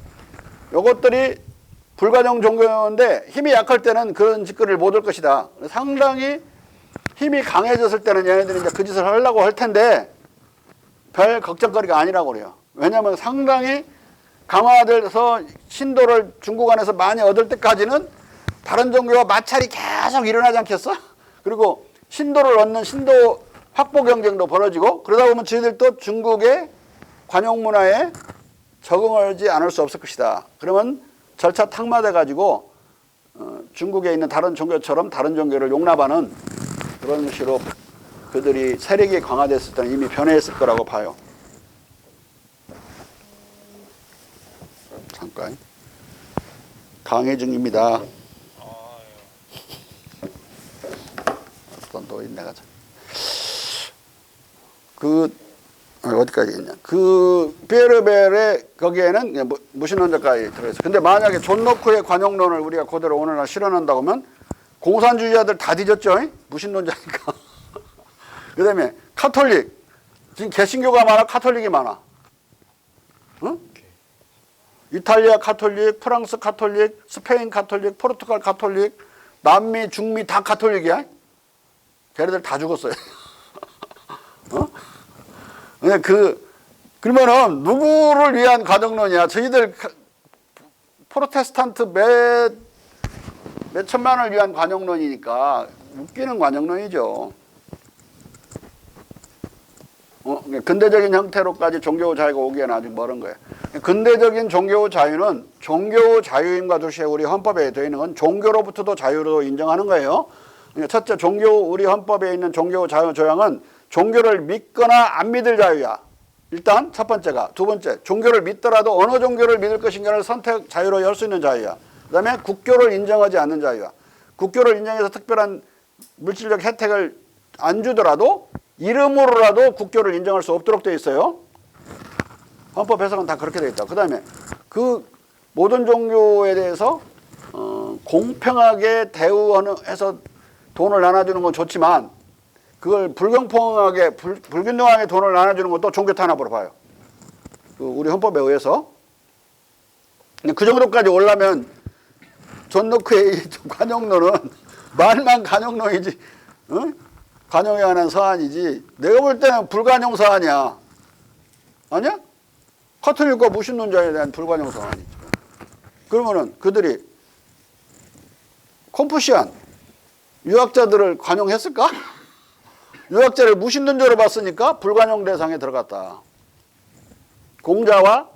이것들이 불관용 종교인데 힘이 약할 때는 그런 짓거리를 못 할 것이다. 상당히 힘이 강해졌을 때는 얘네들이 이제 그 짓을 하려고 할 텐데 별 걱정거리가 아니라고 그래요. 왜냐하면 상당히 강화돼서 신도를 중국 안에서 많이 얻을 때까지는 다른 종교와 마찰이 계속 일어나지 않겠어? 그리고 신도를 얻는 신도 확보 경쟁도 벌어지고, 그러다 보면 저희들도 중국의 관용 문화에 적응하지 않을 수 없을 것이다. 그러면 절차 탁마돼 가지고 중국에 있는 다른 종교처럼 다른 종교를 용납하는 그런 식으로 그들이 세력이 강화됐을 때는 이미 변해있을 거라고 봐요. 잠깐. 강의 중입니다. 또 있네 가자. 어디까지 있냐? 그 피에르 벨의 거기에는 무신론자까지 들어있어. 근데 만약에 존 노크의 관용론을 우리가 그대로 오늘날 실현한다고 하면 공산주의자들 다 뒤졌죠? 무신론자니까. 그다음에 카톨릭. 지금 개신교가 많아, 카톨릭이 많아. 응? 이탈리아 카톨릭, 프랑스 카톨릭, 스페인 카톨릭, 포르투갈 카톨릭, 남미, 중미 다 카톨릭이야. 걔네들 다 죽었어요. 그러면은 누구를 위한 관용론이야? 저희들 프로테스탄트 몇 천만을 위한 관용론이니까 웃기는 관용론이죠. 근대적인 형태로까지 종교 자유가 오기에는 아직 멀은 거예요. 근대적인 종교 자유는 종교 자유임과 동시에 우리 헌법에 되어 있는 건 종교로부터도 자유로 인정하는 거예요. 첫째, 우리 헌법에 있는 종교 자유 조항은 종교를 믿거나 안 믿을 자유야. 일단 첫 번째가. 두 번째, 종교를 믿더라도 어느 종교를 믿을 것인가를 선택 자유로 할 수 있는 자유야. 그 다음에 국교를 인정하지 않는 자유야. 국교를 인정해서 특별한 물질적 혜택을 안 주더라도 이름으로라도 국교를 인정할 수 없도록 되어 있어요. 헌법 해석은 다 그렇게 되어 있다. 그 다음에 그 모든 종교에 대해서 공평하게 대우해서 돈을 나눠주는 건 좋지만 그걸 불공평하게 불균등하게 돈을 나눠주는 것도 종교 탄압으로 봐요. 우리 헌법에 의해서. 그 정도까지 오려면 존 노크의 관용론은 말만 관용론이지, 응? 관용에 관한 서한이지. 내가 볼 때는 불관용 서한이야. 아니야? 카톨릭과 무신론자에 대한 불관용 서한이지. 그러면은 그들이 콤푸시안 유학자들을 관용했을까? 유학자를 무신론자로 봤으니까 불관용 대상에 들어갔다. 공자와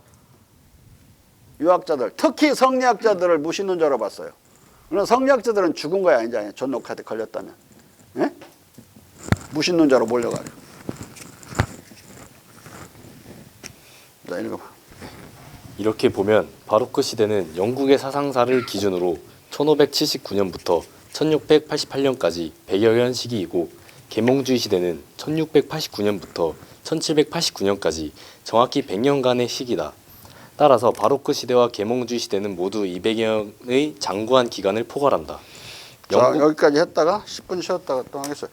유학자들, 특히 성리학자들을 무신론자로 봤어요. 그러나 성리학자들은 죽은 거야, 이제 존 노크한테 걸렸다면. 예? 무신론자로 몰려가요. 자, 읽어봐. 이렇게 보면 바로크 시대는 영국의 사상사를 기준으로 1579년부터 1688년까지 100여 년 시기이고 계몽주의 시대는 1689년부터 1789년까지 정확히 100년간의 시기다. 따라서 바로크 시대와 계몽주의 시대는 모두 200년의 장구한 기간을 포괄한다. 자, 여기까지 했다가 10분 쉬었다가 또 하겠어요.